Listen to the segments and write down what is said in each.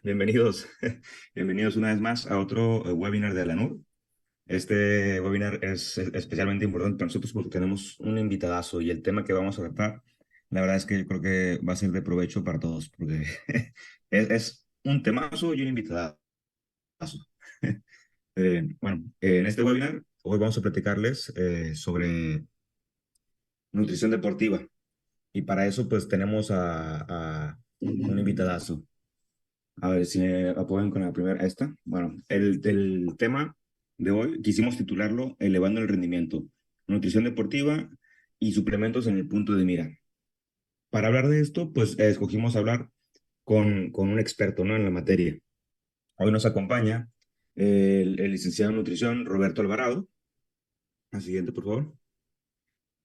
Bienvenidos, bienvenidos una vez más a otro webinar de Alanur. Este webinar es especialmente importante para nosotros porque tenemos un invitadazo y el tema que vamos a tratar, la verdad es que yo creo que va a ser de provecho para todos porque es un temazo y un invitadazo. En este webinar hoy vamos a platicarles sobre nutrición deportiva y para eso pues tenemos a un invitadazo. A ver si me apoyan con la primera, esta. Bueno, el tema de hoy quisimos titularlo Elevando el rendimiento, nutrición deportiva y suplementos en el punto de mira. Para hablar de esto, pues escogimos hablar con un experto, ¿no? En la materia. Hoy nos acompaña el licenciado en nutrición Roberto Alvarado. La siguiente, por favor.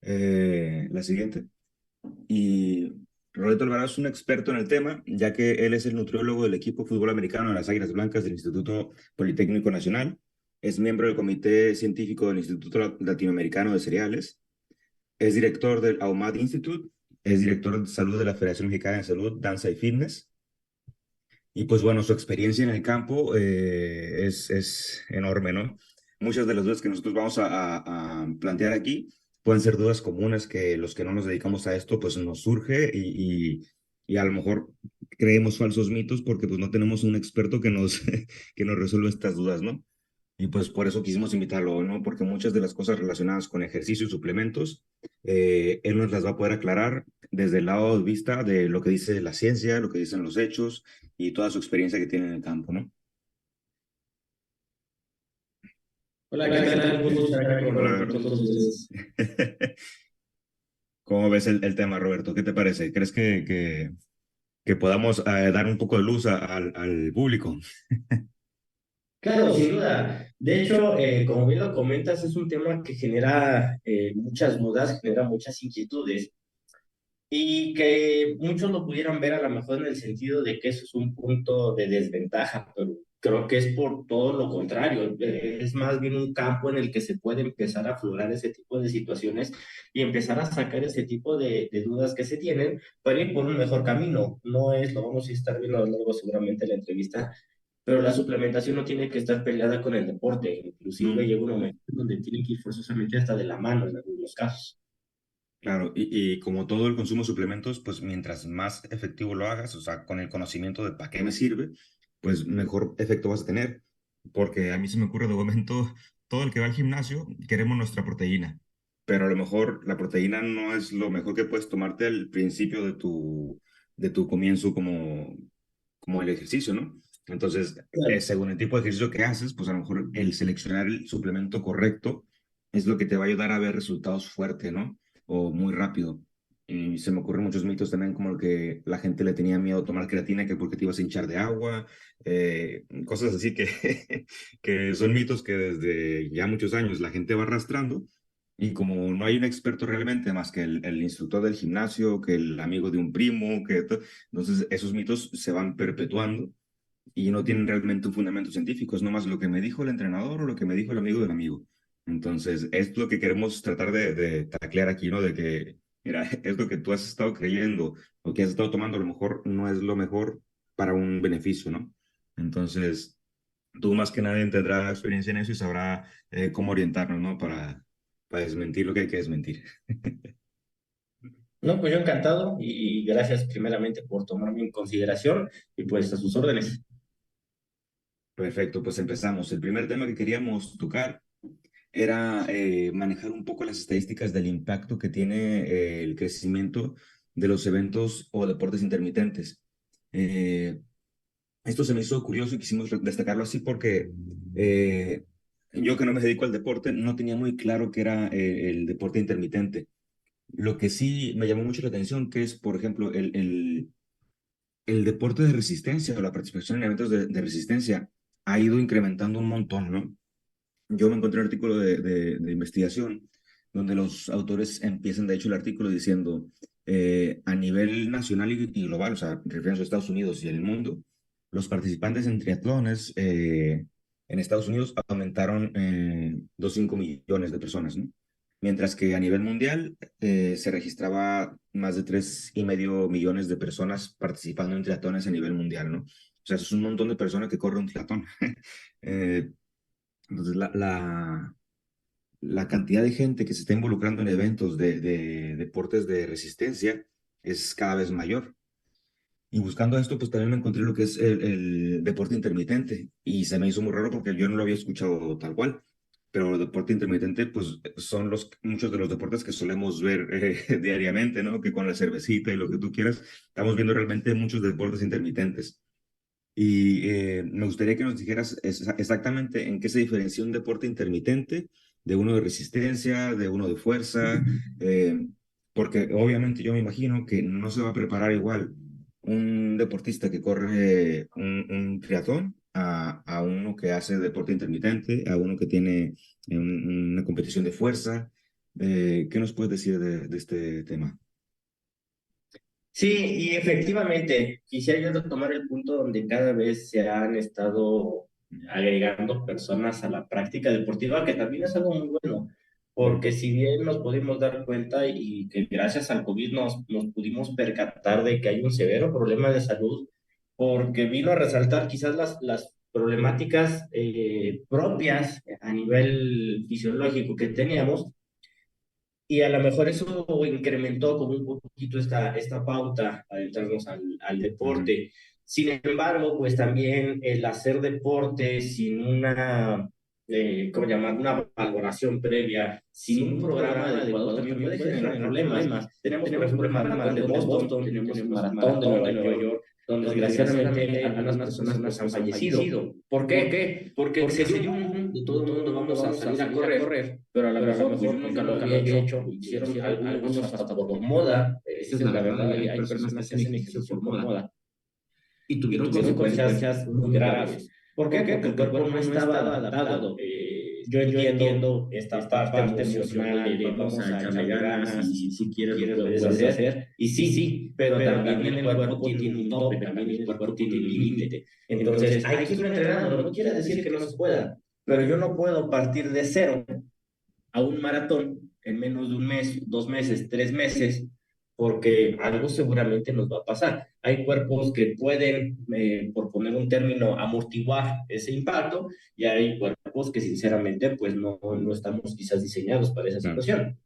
La siguiente. Y Roberto Alvarado es un experto en el tema, ya que él es el nutriólogo del equipo de fútbol americano de las Águilas Blancas del Instituto Politécnico Nacional. Es miembro del Comité Científico del Instituto Latinoamericano de Cereales. Es director del AUMAT Institute. Es director de salud de la Federación Mexicana de Salud, Danza y Fitness. Y pues bueno, su experiencia en el campo es enorme, ¿no? Muchas de las dudas que nosotros vamos a plantear aquí pueden ser dudas comunes que los que no nos dedicamos a esto, pues nos surge y a lo mejor creemos falsos mitos porque pues no tenemos un experto que nos, que nos resuelva estas dudas, ¿no? Y pues por eso quisimos invitarlo, ¿no? Porque muchas de las cosas relacionadas con ejercicio y suplementos, él nos las va a poder aclarar desde el lado de vista de lo que dice la ciencia, lo que dicen los hechos y toda su experiencia que tiene en el campo, ¿no? Hola, Hola, ¿qué ¿qué tal? Un tal? gusto estar aquí Hola, con Roberto. todos ustedes. ¿Cómo ves el tema, Roberto? ¿Qué te parece? ¿Crees que podamos dar un poco de luz al público? Claro, sin duda. De hecho, como bien lo comentas, es un tema que genera muchas dudas, genera muchas inquietudes y que muchos lo pudieran ver a lo mejor en el sentido de que eso es un punto de desventaja, pero creo que es por todo lo contrario. Es más bien un campo en el que se puede empezar a aflorar ese tipo de situaciones y empezar a sacar ese tipo de dudas que se tienen para ir por un mejor camino. No es, lo vamos a estar viendo a lo largo seguramente de la entrevista, pero la suplementación no tiene que estar peleada con el deporte. No. Inclusive llega un momento donde tiene que ir forzosamente hasta de la mano en algunos casos. Claro, y como todo el consumo de suplementos, pues mientras más efectivo lo hagas, o sea, con el conocimiento de para qué me sirve, pues mejor efecto vas a tener. Porque a mí se me ocurre de momento, todo el que va al gimnasio, queremos nuestra proteína, pero a lo mejor la proteína no es lo mejor que puedes tomarte al principio de tu comienzo como el ejercicio, ¿no? Entonces, Claro. según el tipo de ejercicio que haces, pues a lo mejor el seleccionar el suplemento correcto es lo que te va a ayudar a ver resultados fuertes, ¿no? O muy rápido. Y se me ocurren muchos mitos también, como el que la gente le tenía miedo a tomar creatina, que porque te ibas a hinchar de agua, cosas así que, que son mitos que desde ya muchos años la gente va arrastrando. Y como no hay un experto realmente más que el instructor del gimnasio, que el amigo de un primo, entonces esos mitos se van perpetuando y no tienen realmente un fundamento científico, es nomás lo que me dijo el entrenador o lo que me dijo el amigo del amigo. Entonces, es lo que queremos tratar de taclear aquí, ¿no? De que, mira, es lo que tú has estado creyendo o que has estado tomando, a lo mejor no es lo mejor para un beneficio, ¿no? Entonces, tú más que nadie tendrá experiencia en eso y sabrá cómo orientarnos, ¿no? Para desmentir lo que hay que desmentir. No, pues yo encantado y gracias primeramente por tomarme en consideración y pues a sus órdenes. Perfecto, pues empezamos. El primer tema que queríamos tocar era manejar un poco las estadísticas del impacto que tiene el crecimiento de los eventos o deportes intermitentes. Eh, Esto se me hizo curioso y quisimos destacarlo así porque yo que no me dedico al deporte no tenía muy claro qué era el deporte intermitente. Lo que sí me llamó mucho la atención que es, por ejemplo, el deporte de resistencia o la participación en eventos de resistencia ha ido incrementando un montón, ¿no? Yo me encontré un artículo de investigación donde los autores empiezan, de hecho, el artículo diciendo, a nivel nacional y global, o sea, refiriéndose a Estados Unidos y el mundo, los participantes en triatlones en Estados Unidos aumentaron 2,5 millones de personas, ¿no? Mientras que a nivel mundial se registraba más de 3,5 millones de personas participando en triatlones a nivel mundial, ¿no? O sea, es un montón de personas que corren un triatlón. Eh, entonces, la cantidad de gente que se está involucrando en eventos de deportes de resistencia es cada vez mayor. Y buscando esto, pues también me encontré lo que es el deporte intermitente. Y se me hizo muy raro porque yo no lo había escuchado tal cual. Pero el deporte intermitente, pues son muchos de los deportes que solemos ver diariamente, ¿no? Que con la cervecita y lo que tú quieras, estamos viendo realmente muchos deportes intermitentes. Y me gustaría que nos dijeras exactamente en qué se diferencia un deporte intermitente de uno de resistencia, de uno de fuerza, eh, porque obviamente yo me imagino que no se va a preparar igual un deportista que corre un triatlón a uno que hace deporte intermitente, a uno que tiene una competición de fuerza. ¿Qué nos puedes decir de este tema? Sí, y efectivamente, quisiera yo retomar el punto donde cada vez se han estado agregando personas a la práctica deportiva, que también es algo muy bueno, porque si bien nos pudimos dar cuenta y que gracias al COVID nos pudimos percatar de que hay un severo problema de salud, porque vino a resaltar quizás las problemáticas propias a nivel fisiológico que teníamos, y a lo mejor eso incrementó como un poquito esta pauta a entrarnos al Ujú. deporte. Sin embargo, pues también el hacer deporte sin una, ¿cómo llamar? Una valoración previa, sin un programa adecuado, también puede generar problemas. Tenemos, por ejemplo, el maratón de Boston, tenemos el maratón de Nueva York, donde desgraciadamente algunas personas pues han fallecido. ¿Por qué? Porque se dio un boom de todo el mundo vamos a salir a correr, pero a lo mejor pues yo nunca lo había hecho, lo hicieron algunos hasta por moda, esa es la verdad, hay personas que hacen ejercicio por moda y Y tuvieron tuvieron consecuencias muy graves. ¿Por qué? Porque el cuerpo no estaba adaptado. Yo entiendo esta parte emocional de vamos a echarle ganas y si quieres lo puedes hacer, y sí, pero también el cuerpo tiene un tope, también el cuerpo tiene un límite. Entonces hay que irlo entrenando, no quiere decir que no se pueda, pero yo no puedo partir de cero a un maratón en menos de un mes, 2 meses, 3 meses, porque algo seguramente nos va a pasar. Hay cuerpos que pueden, por poner un término, amortiguar ese impacto y hay cuerpos que sinceramente pues no estamos quizás diseñados para esa Claro. situación.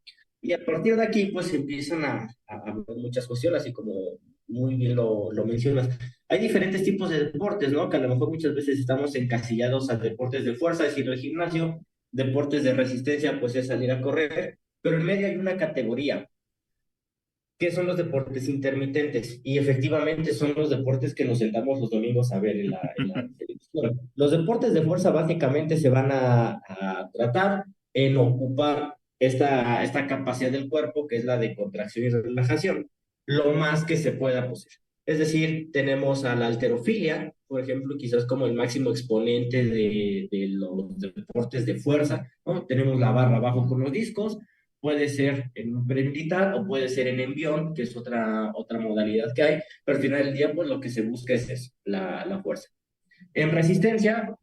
Y a partir de aquí pues empiezan a ver muchas cuestiones, así como muy bien lo mencionas. Hay diferentes tipos de deportes, ¿no? Que a lo mejor muchas veces estamos encasillados a deportes de fuerza, es decir, el gimnasio, deportes de resistencia, pues es salir a correr, pero en medio hay una categoría, que son los deportes intermitentes, y efectivamente son los deportes que nos sentamos los domingos a ver en la televisión. Los deportes de fuerza básicamente se van a tratar en ocupar esta capacidad del cuerpo, que es la de contracción y relajación, lo más que se pueda posible. Es decir, tenemos a la halterofilia, por ejemplo, quizás como el máximo exponente de los deportes de fuerza, ¿no? Tenemos la barra abajo con los discos, puede ser en un pre-militar o puede ser en envión, que es otra modalidad que hay, pero al final del día, pues lo que se busca es eso, la fuerza. En resistencia,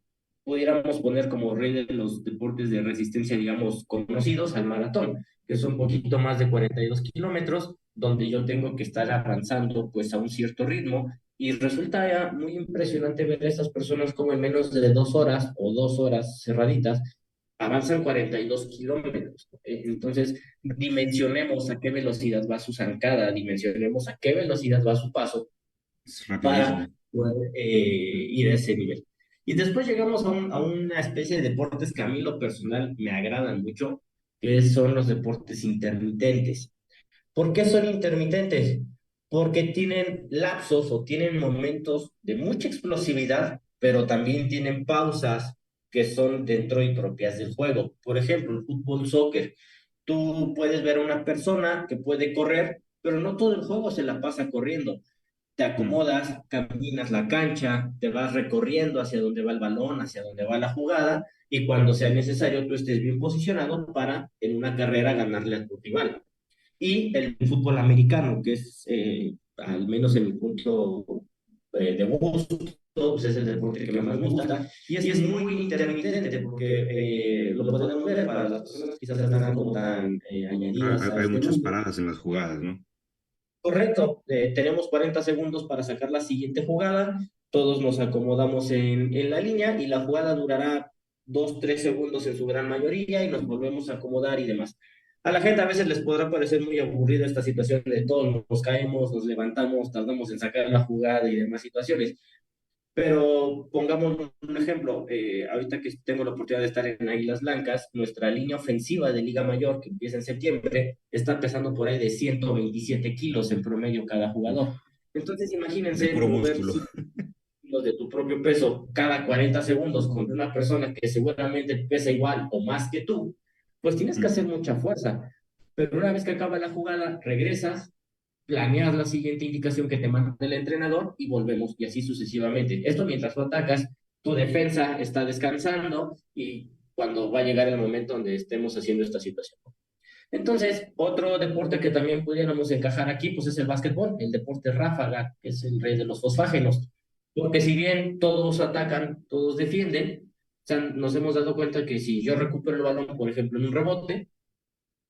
pudiéramos poner como rey de los deportes de resistencia, digamos, conocidos al maratón, que son un poquito más de 42 kilómetros, donde yo tengo que estar avanzando pues a un cierto ritmo, y resulta ya muy impresionante ver a estas personas como en menos de 2 horas o 2 horas cerraditas avanzan 42 kilómetros. Entonces, dimensionemos a qué velocidad va su zancada, dimensionemos a qué velocidad va su paso Es para rapidísimo. poder ir a ese nivel. Y después llegamos a una especie de deportes que a mí lo personal me agradan mucho, que son los deportes intermitentes. ¿Por qué son intermitentes? Porque tienen lapsos o tienen momentos de mucha explosividad, pero también tienen pausas que son dentro y propias del juego. Por ejemplo, el fútbol, soccer. Tú puedes ver a una persona que puede correr, pero no todo el juego se la pasa corriendo. Te Mm. acomodas, caminas la cancha, te vas recorriendo hacia donde va el balón, hacia donde va la jugada, y cuando sea necesario tú estés bien posicionado para en una carrera ganarle a tu rival. Y el fútbol americano, que es, al menos en mi punto de gusto, pues es el deporte que más me gusta, y es muy intermitente porque lo podemos ver para las personas que quizás no están como tan añadidas a Hay este muchas mundo. paradas en las jugadas, ¿no? Correcto, tenemos 40 segundos para sacar la siguiente jugada, todos nos acomodamos en la línea y la jugada durará 2, 3 segundos en su gran mayoría y nos volvemos a acomodar y demás. A la gente a veces les podrá parecer muy aburrida esta situación de todos nos caemos, nos levantamos, tardamos en sacar la jugada y demás situaciones. Pero pongamos un ejemplo, ahorita que tengo la oportunidad de estar en Águilas Blancas, nuestra línea ofensiva de Liga Mayor, que empieza en septiembre, está pesando por ahí de 127 kilos en promedio cada Uf, jugador. Entonces de imagínense puro mover músculo. kilos de tu propio peso cada 40 segundos con una persona que seguramente pesa igual o más que tú, pues tienes que hacer mucha fuerza. Pero una vez que acaba la jugada, regresas, planeas la siguiente indicación que te manda el entrenador y volvemos, y así sucesivamente. Esto mientras tú atacas, tu defensa está descansando y cuando va a llegar el momento donde estemos haciendo esta situación. Entonces, otro deporte que también pudiéramos encajar aquí, pues es el básquetbol, el deporte ráfaga, que es el rey de los fosfágenos. Porque si bien todos atacan, todos defienden, o sea, nos hemos dado cuenta que si yo recupero el balón, por ejemplo, en un rebote,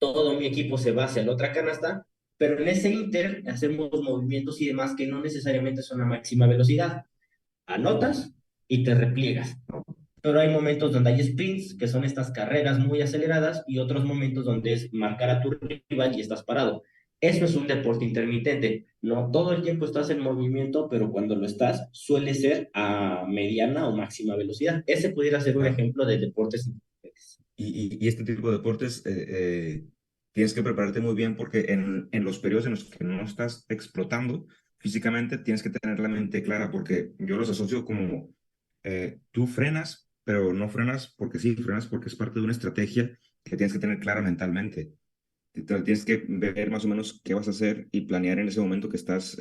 todo mi equipo se va hacia la otra canasta, pero en ese inter hacemos movimientos y demás que no necesariamente son a máxima velocidad. Anotas y te repliegas, ¿no? Pero hay momentos donde hay sprints, que son estas carreras muy aceleradas, y otros momentos donde es marcar a tu rival y estás parado. Eso es un deporte intermitente. No todo el tiempo estás en movimiento, pero cuando lo estás, suele ser a mediana o máxima velocidad. Ese pudiera ser un Claro. ejemplo de deportes intermitentes. Y este tipo de deportes tienes que prepararte muy bien porque en los periodos en los que no estás explotando físicamente tienes que tener la mente clara porque yo los asocio como tú frenas, pero no frenas porque sí, frenas porque es parte de una estrategia que tienes que tener clara mentalmente. Tienes que ver más o menos qué vas a hacer y planear en ese momento que estás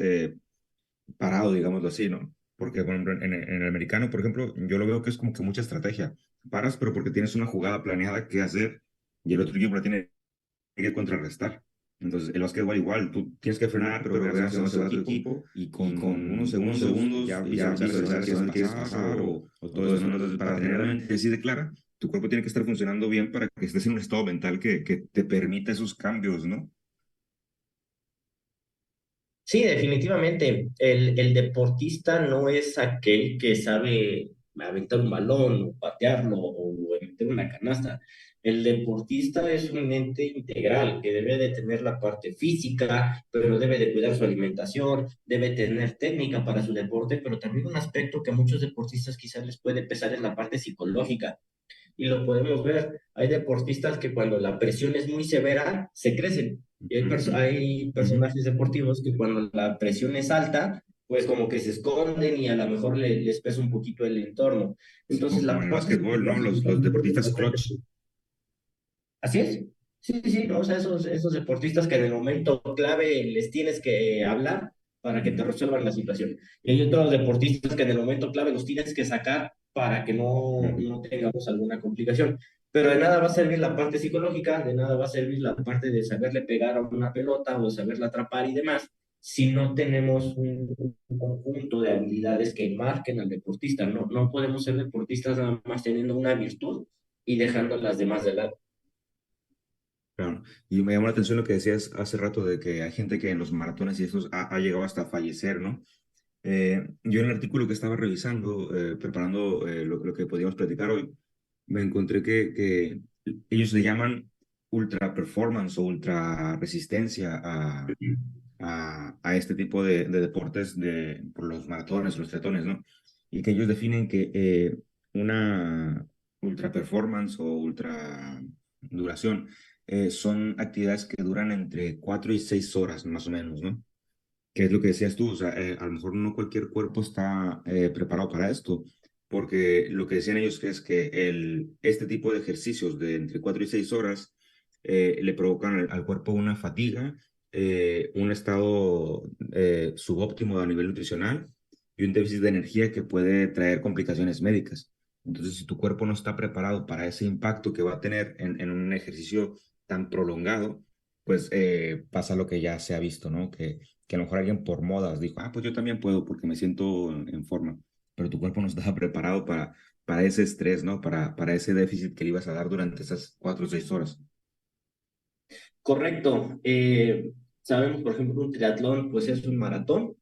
parado, digámoslo así, ¿no? Porque por ejemplo, en el americano, por ejemplo, yo lo veo que es como que mucha estrategia. Paras, pero porque tienes una jugada planeada que hacer y el otro equipo la tiene que contrarrestar. Entonces, el básquetbol igual, tú tienes que frenar, pero ver hacia dónde se va tu equipo y con unos segundos ya visualizar si dónde quieres pasar o todo eso, ¿no? Entonces, para tener la mente así de clara, tu cuerpo tiene que estar funcionando bien para que estés en un estado mental que te permita esos cambios, ¿no? Sí, definitivamente. El deportista no es aquel que sabe aventar un balón o patearlo o meter una canasta. El deportista es un ente integral que debe de tener la parte física, pero debe de cuidar su alimentación, debe tener técnica para su deporte, pero también un aspecto que a muchos deportistas quizás les puede pesar es la parte psicológica y lo podemos ver. Hay deportistas que cuando la presión es muy severa, se crecen. Y Ujú, hay ujú. personajes deportivos que cuando la presión es alta, pues como que se esconden y a lo mejor les pesa un poquito el entorno. Sí, Entonces como la en el parte básquetbol, ¿no? psicológica Los es muy deportistas importante. clutch. Así es. Sí, sí, sí, ¿no? O sea, esos deportistas que en el momento clave les tienes que hablar para que te Ujú, resuelvan la situación. Y hay otros deportistas que en el momento clave los tienes que sacar para que ujú. no tengamos alguna complicación. Pero de nada va a servir la parte psicológica, de nada va a servir la parte de saberle pegar a una pelota o saberla atrapar y demás, si no tenemos un conjunto de habilidades que marquen al deportista. No, no podemos ser deportistas nada más teniendo una virtud y dejando las demás de lado. Claro. Y me llamó la atención lo que decías hace rato de que hay gente que en los maratones y estos ha llegado hasta fallecer, ¿no? Yo en el artículo que estaba revisando, preparando lo que podíamos platicar hoy, me encontré que ellos le llaman ultra performance o ultra resistencia a este tipo de deportes por los maratones, los triatones, ¿no? Y que ellos definen que una ultra performance o ultra duración son actividades que duran entre 4 y 6 horas más o menos, ¿no? Que es lo que decías tú, o sea, a lo mejor no cualquier cuerpo está preparado para esto, porque lo que decían ellos que es que este tipo de ejercicios de entre 4 y 6 horas le provocan al cuerpo una fatiga, un estado subóptimo a nivel nutricional y un déficit de energía que puede traer complicaciones médicas. Entonces, si tu cuerpo no está preparado para ese impacto que va a tener en un ejercicio tan prolongado, pues pasa lo que ya se ha visto, ¿no? Que a lo mejor alguien por modas dijo, ah, pues yo también puedo porque me siento en forma, pero tu cuerpo no estaba preparado para ese estrés, ¿no? Para ese déficit que le ibas a dar durante esas 4 o 6 horas. Correcto. Sabemos, por ejemplo, un triatlón, pues es un maratón.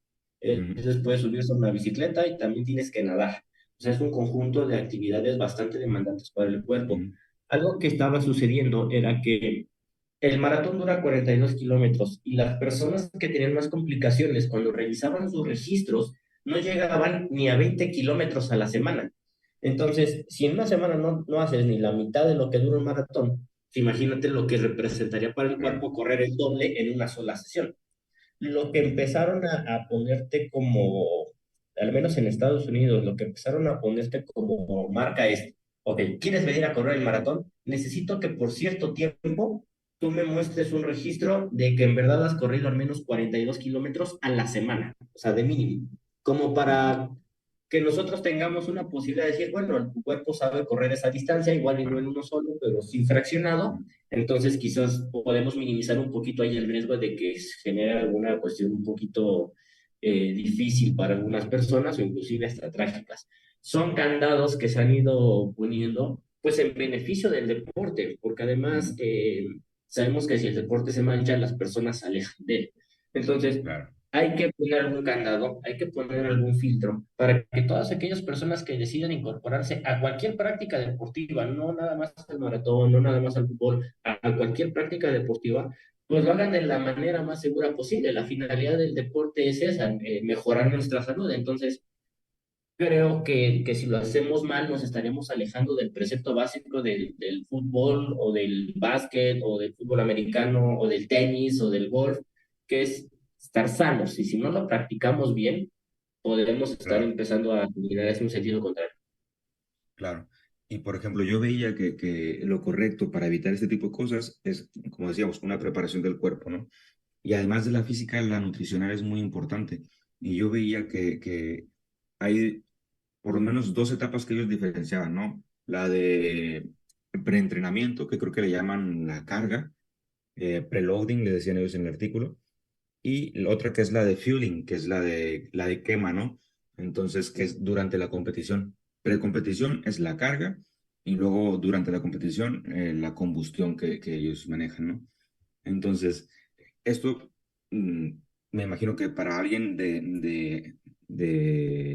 ujú, Después puedes subirse a una bicicleta y también tienes que nadar. O sea, es un conjunto de actividades bastante demandantes para el cuerpo. ujú, Algo que estaba sucediendo era que el maratón dura 42 kilómetros y las personas que tenían más complicaciones cuando revisaban sus registros no llegaban ni a 20 kilómetros a la semana. Entonces, si en una semana no haces ni la mitad de lo que dura un maratón, imagínate lo que representaría para el claro, cuerpo correr el doble en una sola sesión. Lo que empezaron a ponerte como, al menos en Estados Unidos, lo que empezaron a ponerte como marca es, ok, ¿quieres venir a correr el maratón? Necesito que por cierto tiempo tú me muestres un registro de que en verdad has corrido al menos 42 kilómetros a la semana, o sea, de mínimo, como ujú, para que nosotros tengamos una posibilidad de decir, bueno, tu cuerpo sabe correr esa distancia, igual y no en claro, uno solo, pero sí fraccionado, ujú, entonces quizás podemos minimizar un poquito ahí el riesgo de que se genere alguna cuestión un poquito difícil para algunas personas o inclusive hasta trágicas. Son candados que se han ido poniendo pues en beneficio del deporte, porque además ujú, sabemos que si el deporte se mancha, las personas se alejan de él. Entonces, claro, hay que poner algún candado, hay que poner algún filtro para que todas aquellas personas que decidan incorporarse a cualquier práctica deportiva, no nada más al maratón, no nada más al fútbol, a cualquier práctica deportiva, pues lo hagan de la manera más segura posible. La finalidad del deporte es esa, mejorar nuestra salud. Entonces, creo que si lo hacemos mal nos estaríamos alejando del precepto básico del fútbol o del básquet o del fútbol americano o del tenis o del golf, que es estar sanos. Y si no lo practicamos bien, podemos estar claro, empezando a caminar en un sentido contrario. claro. Y por ejemplo, yo veía que lo correcto para evitar este tipo de cosas es, como decíamos, una preparación del cuerpo, ¿no? Y además de la física, la nutricional es muy importante. Y yo veía que hay por lo menos dos etapas que ellos diferenciaban, ¿no? La de preentrenamiento, que creo que le llaman la carga, preloading, le decían ellos en el artículo, y la otra que es la de fueling, que es la de quema, ¿no? Entonces, que es durante la competición. Precompetición es la carga y luego durante la competición la combustión que ellos manejan, ¿no? Entonces, esto mm, me imagino que para alguien de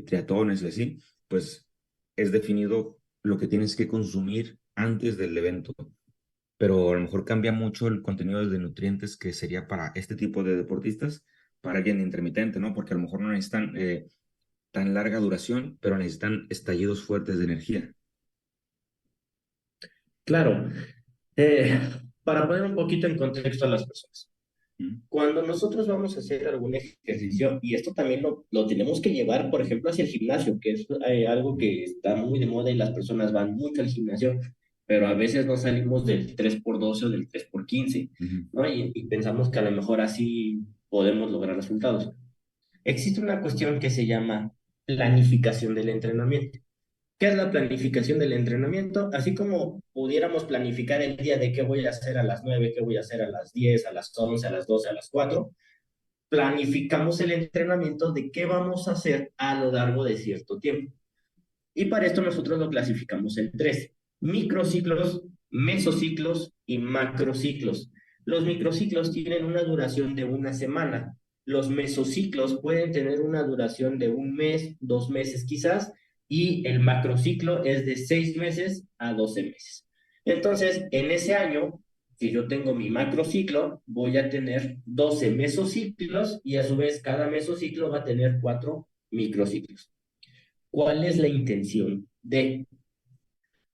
triatones y así, pues es definido lo que tienes que consumir antes del evento, pero a lo mejor cambia mucho el contenido de nutrientes que sería para este tipo de deportistas, para alguien intermitente, ¿no? Porque a lo mejor no necesitan tan larga duración, pero necesitan estallidos fuertes de energía. Claro, eh, para poner un poquito en contexto a las personas. ¿Mm? Cuando nosotros vamos a hacer algún ejercicio, y esto también lo tenemos que llevar, por ejemplo, hacia el gimnasio, que es algo que está muy de moda y las personas van mucho al gimnasio, pero a veces no salimos del 3x12 o del 3x15, Ujú, ¿no? Y pensamos que a lo mejor así podemos lograr resultados. Existe una cuestión que se llama planificación del entrenamiento. ¿Qué es la planificación del entrenamiento? Así como pudiéramos planificar el día de qué voy a hacer a las 9, qué voy a hacer a las 10, a las 11, a las 12, a las 4, planificamos el entrenamiento de qué vamos a hacer a lo largo de cierto tiempo. Y para esto nosotros lo clasificamos en tres: microciclos, mesociclos y macrociclos. Los microciclos tienen una duración de una semana. Los mesociclos pueden tener una duración de un mes, 2 meses quizás, y el macrociclo es de 6 meses a 12 meses. Entonces, en ese año, si yo tengo mi macrociclo, voy a tener 12 mesociclos y a su vez cada mesociclo va a tener 4 microciclos. ¿Cuál es la intención de?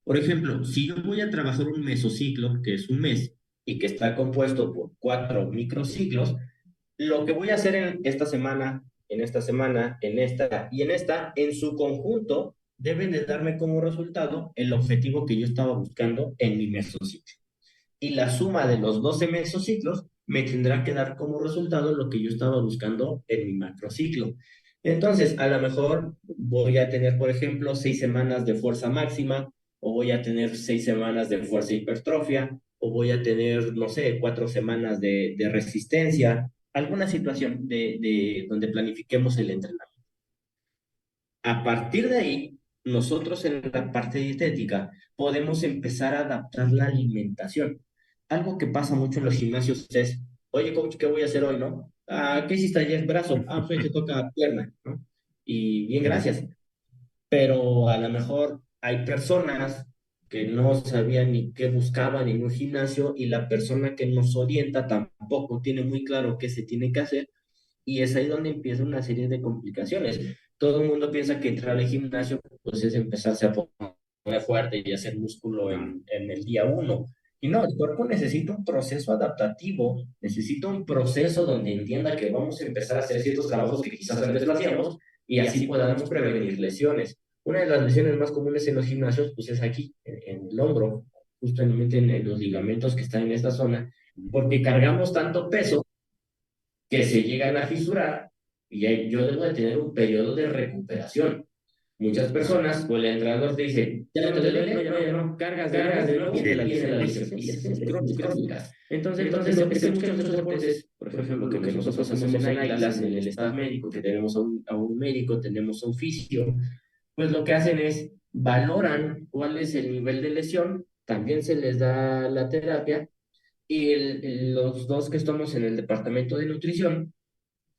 Por ejemplo, si yo voy a trabajar un mesociclo, que es un mes, y que está compuesto por 4 microciclos, lo que voy a hacer en esta semana, en esta semana, en esta y en esta, en su conjunto, deben de darme como resultado el objetivo que yo estaba buscando en mi mesociclo. Y la suma de los 12 mesociclos me tendrá que dar como resultado lo que yo estaba buscando en mi macrociclo. Entonces, a lo mejor voy a tener, por ejemplo, 6 semanas de fuerza máxima, o voy a tener 6 semanas de fuerza hipertrofia, o voy a tener, no sé, 4 semanas de resistencia, alguna situación de donde planifiquemos el entrenamiento. A partir de ahí, nosotros en la parte dietética podemos empezar a adaptar la alimentación. Algo que pasa mucho en los gimnasios es, oye, coach, ¿qué voy a hacer hoy, no? Ah, ¿qué hiciste ayer? Brazo. Ah, pues hoy te toca pierna, ¿no? Y bien, Ujú. gracias. Pero a lo mejor hay personas que no sabían ni qué buscaban en un gimnasio y la persona que nos orienta tampoco tiene muy claro qué se tiene que hacer y es ahí donde empieza una serie de complicaciones. Todo el mundo piensa que entrar al gimnasio pues es empezarse a poner fuerte y hacer músculo Claro. en el día uno. Y no, el cuerpo necesita un proceso adaptativo, necesita un proceso donde entienda que vamos a empezar a hacer ciertos trabajos que quizás antes no hacíamos y así podamos prevenir lesiones. Una de las lesiones más comunes en los gimnasios pues es aquí, en el hombro, justamente en los ligamentos que están en esta zona, porque cargamos tanto peso que se llegan a fisurar y yo debo de tener un periodo de recuperación. Muchas Claro. personas, pues el entrenador te dice, ¿ya no te duele? No, ya no, cargas de nuevo y Sí, viene la lesión. Y es crónica. Entonces, lo que hacen muchos de estos deportes, por ejemplo, lo que nosotros hacemos en Águilas, en el staff médico, que tenemos a un médico, tenemos a un fisio, pues lo que hacen es valoran cuál es el nivel de lesión, también se les da la terapia y los dos que estamos en el departamento de nutrición,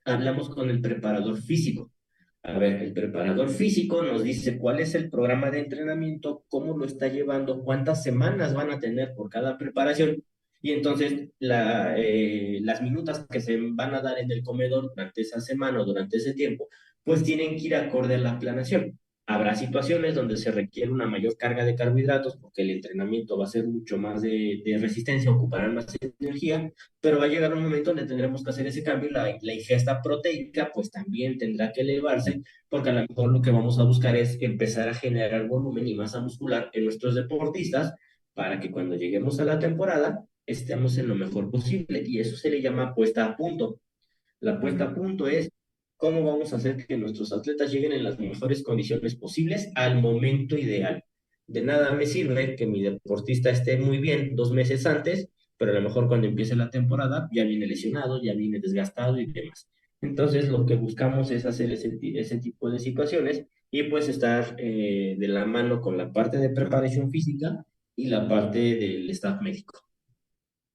hablamos con el preparador físico. A ver, el preparador físico nos dice cuál es el programa de entrenamiento, cómo lo está llevando, cuántas semanas van a tener por cada preparación. Y entonces las minutas que se van a dar en el comedor durante esa semana o durante ese tiempo, pues tienen que ir acorde a la planeación. Habrá situaciones donde se requiere una mayor carga de carbohidratos porque el entrenamiento va a ser mucho más de resistencia, ocuparán más energía, pero va a llegar un momento donde tendremos que hacer ese cambio. La ingesta proteica pues también tendrá que elevarse porque a lo mejor lo que vamos a buscar es empezar a generar volumen y masa muscular en nuestros deportistas para que cuando lleguemos a la temporada estemos en lo mejor posible y eso se le llama puesta a punto. La puesta ujú, a punto es cómo vamos a hacer que nuestros atletas lleguen en las mejores condiciones posibles al momento ideal. De nada me sirve que mi deportista esté muy bien 2 meses antes, pero a lo mejor cuando empiece la temporada ya viene lesionado, ya viene desgastado y demás. Entonces lo que buscamos es hacer ese tipo de situaciones y pues estar de la mano con la parte de claro. preparación física y la parte del staff médico.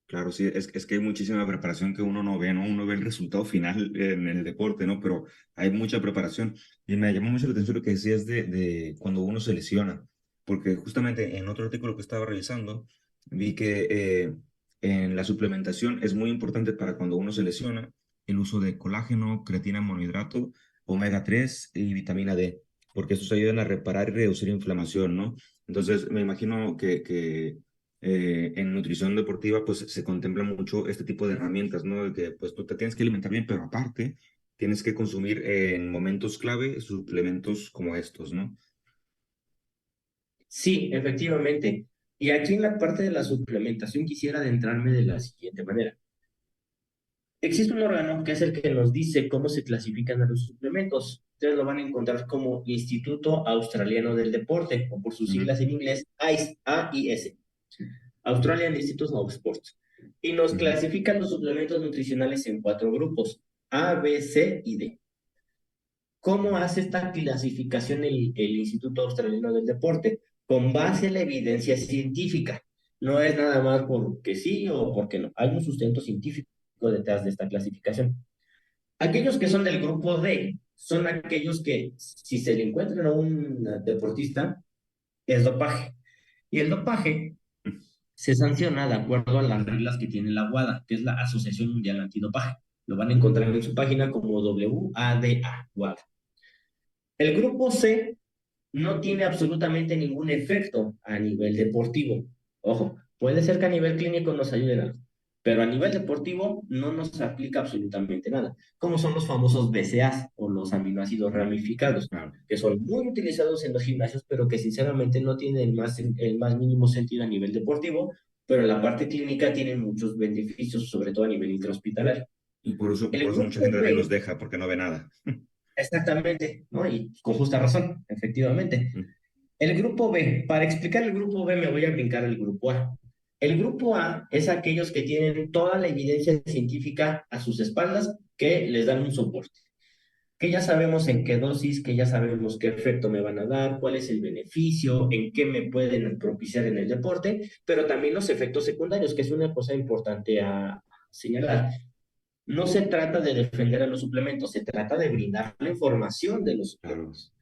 Claro, sí, es que hay muchísima preparación que uno no ve, ¿no? Uno ve el resultado final en el deporte, ¿no? Pero hay mucha preparación. Y me llamó mucho la atención lo que decías de cuando uno se lesiona, porque justamente en otro artículo que estaba revisando, vi que en la suplementación es muy importante para cuando uno se lesiona el uso de colágeno, creatina monohidrato, omega 3 y vitamina D, porque estos ayudan a reparar y reducir inflamación, ¿no? Entonces, me imagino que en nutrición deportiva pues se contempla mucho este tipo de herramientas, ¿no? De que pues tú te tienes que alimentar bien, pero aparte tienes que consumir en momentos clave suplementos como estos, ¿no? Sí, efectivamente. Y aquí en la parte de la suplementación quisiera adentrarme de la siguiente manera. Existe un órgano que es el que nos dice cómo se clasifican a los suplementos. Ustedes lo van a encontrar como Instituto Australiano del Deporte, o por sus Ujú, siglas en inglés, AIS, AIS, Australian Institute of Sports. Y nos ujú. clasifican los suplementos nutricionales en 4 grupos, A, B, C y D. ¿Cómo hace esta clasificación el Instituto Australiano del Deporte? Con base en la evidencia científica. No es nada más porque sí o porque no. Hay un sustento científico detrás de esta clasificación. Aquellos que son del grupo D son aquellos que, si se le encuentran a un deportista, es dopaje. Y el dopaje se sanciona de acuerdo a las reglas que tiene la WADA, que es la Asociación Mundial Antidopaje. Lo van a encontrar en su página como WADA, WADA. El grupo C no tiene absolutamente ningún efecto a nivel deportivo. Ojo, puede ser que a nivel clínico nos ayuden algo, pero a nivel deportivo no nos aplica absolutamente nada, como son los famosos BCAAs o los aminoácidos ramificados, Claro. que son muy utilizados en los gimnasios, pero que sinceramente no tienen el más mínimo sentido a nivel deportivo, pero en la parte clínica tienen muchos beneficios, sobre todo a nivel intrahospitalario. Y El por eso mucha grupo gente también los B, deja porque no ve nada. exactamente, ¿no? Y con justa razón, efectivamente. Mm, El grupo B, para explicar el grupo B me voy a brincar el grupo A. El grupo A es aquellos que tienen toda la evidencia científica a sus espaldas que les dan un soporte, que ya sabemos en qué dosis, que ya sabemos qué efecto me van a dar, cuál es el beneficio, en qué me pueden propiciar en el deporte, pero también los efectos secundarios, que es una cosa importante a señalar. no se trata de defender a los suplementos, se trata de brindar la información de los Claro, suplementos.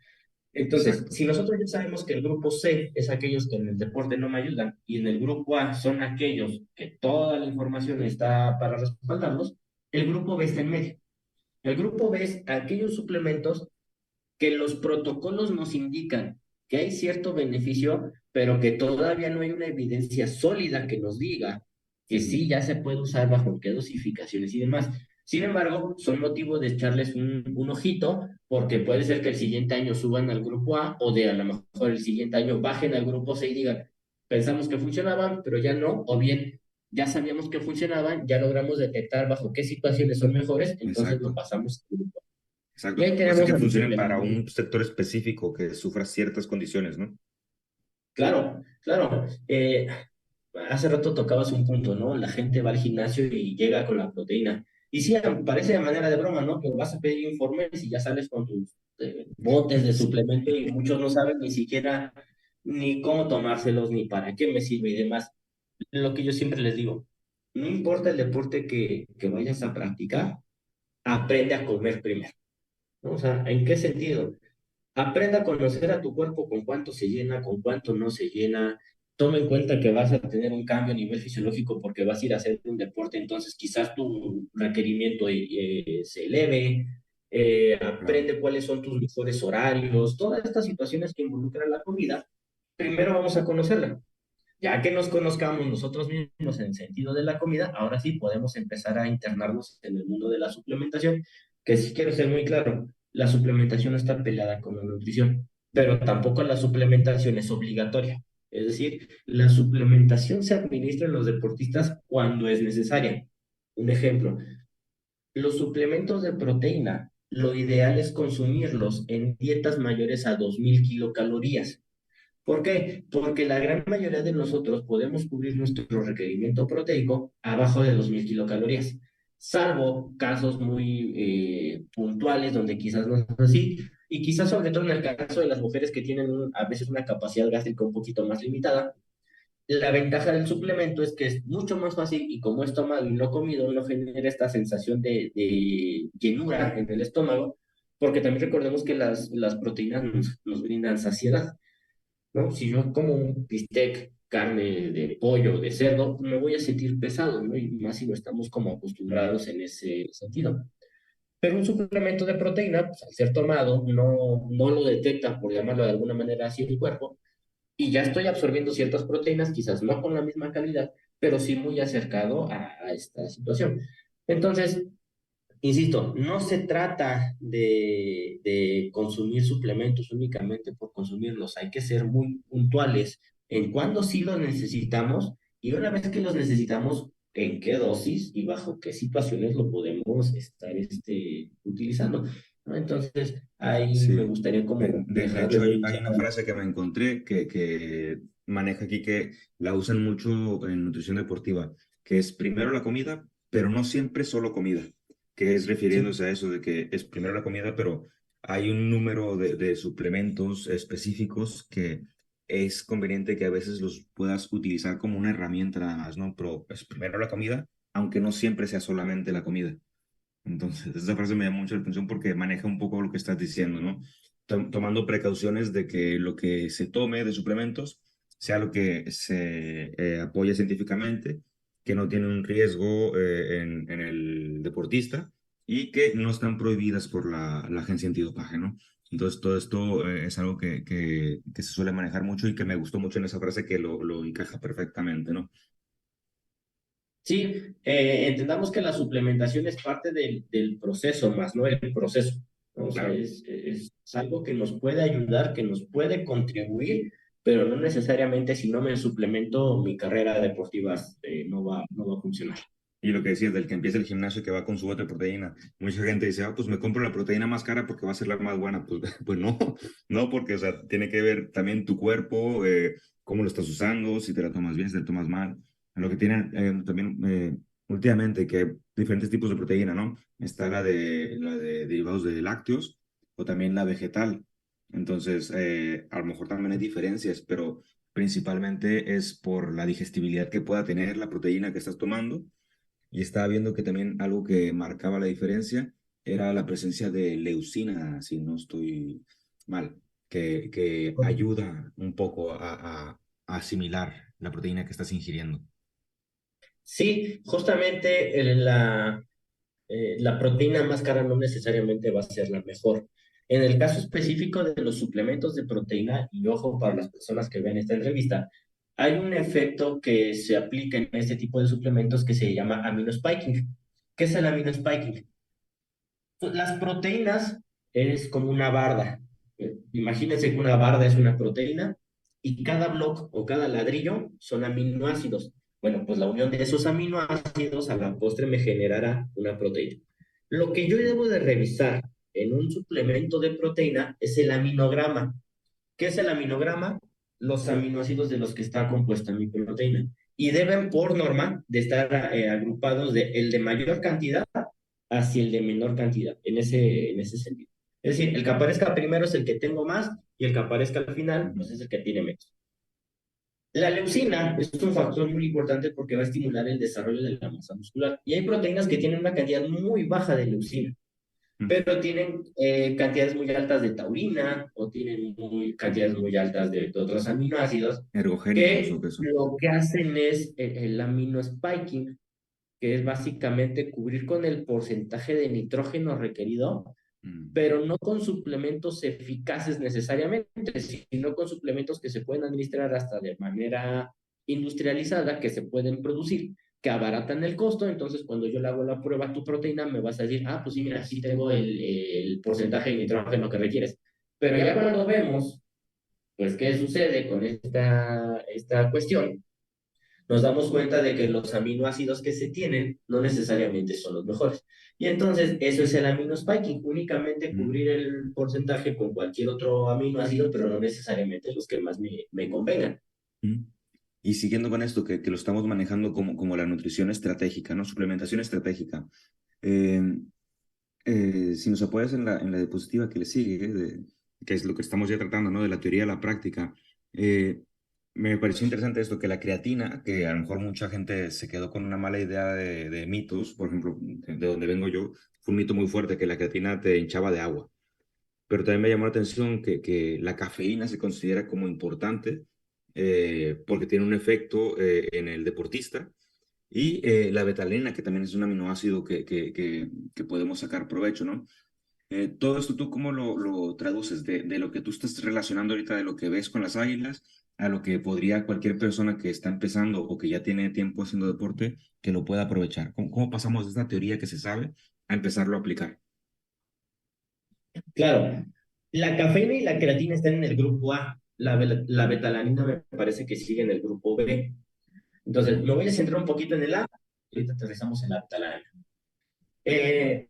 Entonces, exacto. si nosotros ya sabemos que el grupo C es aquellos que en el deporte no me ayudan y en el grupo A son aquellos que toda la información está para respaldarlos, el grupo B está en medio. El grupo B es aquellos suplementos que los protocolos nos indican que hay cierto beneficio, pero que todavía no hay una evidencia sólida que nos diga que Ujú. sí ya se puede usar bajo qué dosificaciones y demás. Sin embargo, son motivo de echarles un ojito, porque puede ser que el siguiente año suban al grupo A o de a lo mejor el siguiente año bajen al grupo C y digan, pensamos que funcionaban, pero ya no, o bien ya sabíamos que funcionaban, ya logramos detectar bajo qué situaciones son mejores, entonces lo Exacto, pasamos al grupo. Y exacto. ahí Puede ser tenemos que a los funcionen para suplementos. un sector específico que sufra ciertas condiciones, ¿no? Claro, claro. Hace rato tocabas un punto, ¿no? La gente va al gimnasio y llega con la proteína. Y sí, parece de manera de broma, ¿no? Que vas a pedir informes y ya sales con tus botes de Sí, suplemento y muchos no saben ni siquiera ni cómo tomárselos, ni para qué me sirve y demás. Lo que yo siempre les digo, no importa el deporte que vayas a practicar, aprende a comer primero, ¿no? O sea, ¿en qué sentido? Aprenda a conocer a tu cuerpo con cuánto se llena, con cuánto no se llena. Toma en cuenta que vas a tener un cambio a nivel fisiológico porque vas a ir a hacer un deporte, entonces quizás tu requerimiento se eleve. claro. Aprende cuáles son tus mejores horarios. Todas estas situaciones que involucran la comida, primero vamos a conocerla. Ya que nos conozcamos nosotros mismos en el sentido de la comida, ahora sí podemos empezar a internarnos en el mundo de la suplementación, que sí quiero ser muy claro, la suplementación no está peleada con la nutrición, pero tampoco la suplementación es obligatoria. Es decir, la suplementación se administra en los deportistas cuando es necesaria. Un ejemplo, los suplementos de proteína, lo ideal es consumirlos en dietas mayores a 2000 kilocalorías. ¿Por qué? Porque la gran mayoría de nosotros podemos cubrir nuestro requerimiento proteico abajo de 2000 kilocalorías, salvo casos muy puntuales donde quizás no es así, y quizás sobre todo en el caso de las mujeres que tienen a veces una capacidad gástrica un poquito más limitada. La ventaja del suplemento es que es mucho más fácil y como es tomado y no comido, no genera esta sensación de llenura en el estómago, porque también recordemos que las proteínas nos brindan saciedad, ¿no? Si yo como un bistec, carne de pollo, de cerdo, me voy a sentir pesado, ¿no? Y más si no estamos como Mm. acostumbrados en ese sentido. Pero un suplemento de proteína, pues, al ser tomado, no lo detecta, por llamarlo de alguna manera así, el cuerpo, y ya estoy absorbiendo ciertas proteínas, quizás no con la misma calidad, pero sí muy acercado a esta situación. Entonces, insisto, no se trata de consumir suplementos únicamente por consumirlos, hay que ser muy puntuales en cuándo sí los necesitamos y una vez que los necesitamos, en qué dosis y bajo qué situaciones lo podemos estar utilizando, ¿no? Entonces, ahí me Sí. gustaría como De dejarles hecho, muy hay una claro. frase que me encontré que maneja aquí que la usan mucho en nutrición deportiva, que es primero la comida, pero no siempre solo comida, que es Sí, refiriéndose a eso de que es primero la comida, pero hay un número de suplementos específicos que es conveniente que a veces los puedas utilizar como una herramienta nada más, ¿no? Pero es primero la comida, aunque no siempre sea solamente la comida. Entonces, esa frase me llama mucho la atención porque maneja un poco lo que estás diciendo, ¿no? Tomando precauciones de que lo que se tome de suplementos sea lo que se apoya científicamente, que no tiene un riesgo en el deportista y que no están prohibidas por la agencia antidopaje, ¿no? Entonces, todo esto es algo que se suele manejar mucho y que me gustó mucho en esa frase que lo encaja perfectamente, ¿no? sí, entendamos que la suplementación es parte del proceso más, no el proceso, ¿no? O sea, Claro. es algo que nos puede ayudar, que nos puede contribuir, pero no necesariamente si no me suplemento, mi carrera deportiva no va a funcionar. Y lo que decías del que empieza el gimnasio que va con su bote de proteína. Mucha gente dice, ah, pues me compro la proteína más cara porque va a ser la más buena. Pues, pues no, no, porque o sea, tiene que ver también tu cuerpo, cómo lo estás usando, si te la tomas bien, si te la tomas mal. Lo que tienen también últimamente, que hay diferentes tipos de proteína, ¿no? Está la de derivados de lácteos o también la vegetal. Entonces, a lo mejor también hay diferencias, pero principalmente es por la digestibilidad que pueda tener la proteína que estás tomando y estaba viendo que también algo que marcaba la diferencia era la presencia de leucina, si no estoy mal, que ayuda un poco a asimilar la proteína que estás ingiriendo. Sí, justamente la proteína más cara no necesariamente va a ser la mejor. En el caso específico de los suplementos de proteína, y ojo para las personas que vean esta entrevista, hay un efecto que se aplica en este tipo de suplementos que se llama aminospiking. ¿Qué es el aminospiking? Pues, las proteínas es como una barda. Imagínense que una barda es una proteína y cada bloque o cada ladrillo son aminoácidos. Bueno, pues la unión de esos aminoácidos a la postre me generará una proteína. Lo que yo debo de revisar en un suplemento de proteína es el aminograma. ¿Qué es el aminograma? Los aminoácidos de los que está compuesta mi proteína. Y deben, por norma, de estar agrupados de el de mayor cantidad hacia el de menor cantidad, en ese sentido. Es decir, el que aparezca primero es el que tengo más y el que aparezca al final, Ujú. pues es el que tiene menos. La leucina es un factor muy importante porque va a estimular el desarrollo de la masa muscular. Y hay proteínas que tienen una cantidad muy baja de leucina, Mm. pero tienen cantidades muy altas de taurina o tienen cantidades muy altas de otros aminoácidos ¿Ergogénicos o que qué son? lo que hacen es el aminospiking, que es básicamente cubrir con el porcentaje de nitrógeno requerido, Mm. pero no con suplementos eficaces necesariamente, sino con suplementos que se pueden administrar hasta de manera industrializada, que se pueden producir, que abaratan el costo. Entonces, cuando yo le hago la prueba a tu proteína, me vas a decir, ah, pues sí, mira, sí tengo el porcentaje de nitrógeno que requieres. Pero ya cuando vemos, pues, qué sucede con esta cuestión, nos damos cuenta de que los aminoácidos que se tienen no necesariamente son los mejores. Y entonces eso es el aminospiking, únicamente Mm. cubrir el porcentaje con cualquier otro aminoácido, pero no necesariamente los que más me convengan. Mm. Y siguiendo con esto, que lo estamos manejando como la nutrición estratégica, ¿no? Suplementación estratégica. Eh, si nos apoyas en la diapositiva que le sigue, que es lo que estamos ya tratando, ¿no? De la teoría a la práctica, eh, me pareció interesante esto, que la creatina, que a lo mejor mucha gente se quedó con una mala idea de mitos, por ejemplo, de donde vengo yo, fue un mito muy fuerte que la creatina te hinchaba de agua. Pero también me llamó la atención que la cafeína se considera como importante porque tiene un efecto en el deportista y la betalina, que también es un aminoácido que podemos sacar provecho, ¿no? Todo esto, ¿tú cómo lo traduces de lo que tú estás relacionando ahorita, de lo que ves con las águilas, a lo que podría cualquier persona que está empezando o que ya tiene tiempo haciendo deporte, que lo pueda aprovechar? ¿Cómo pasamos de esta teoría que se sabe a empezarlo a aplicar? Claro, la cafeína y la creatina están en el grupo A, la betalanina me parece que sigue en el grupo B. Entonces, me voy a centrar un poquito en el A, ahorita aterrizamos en la betalanina. Eh,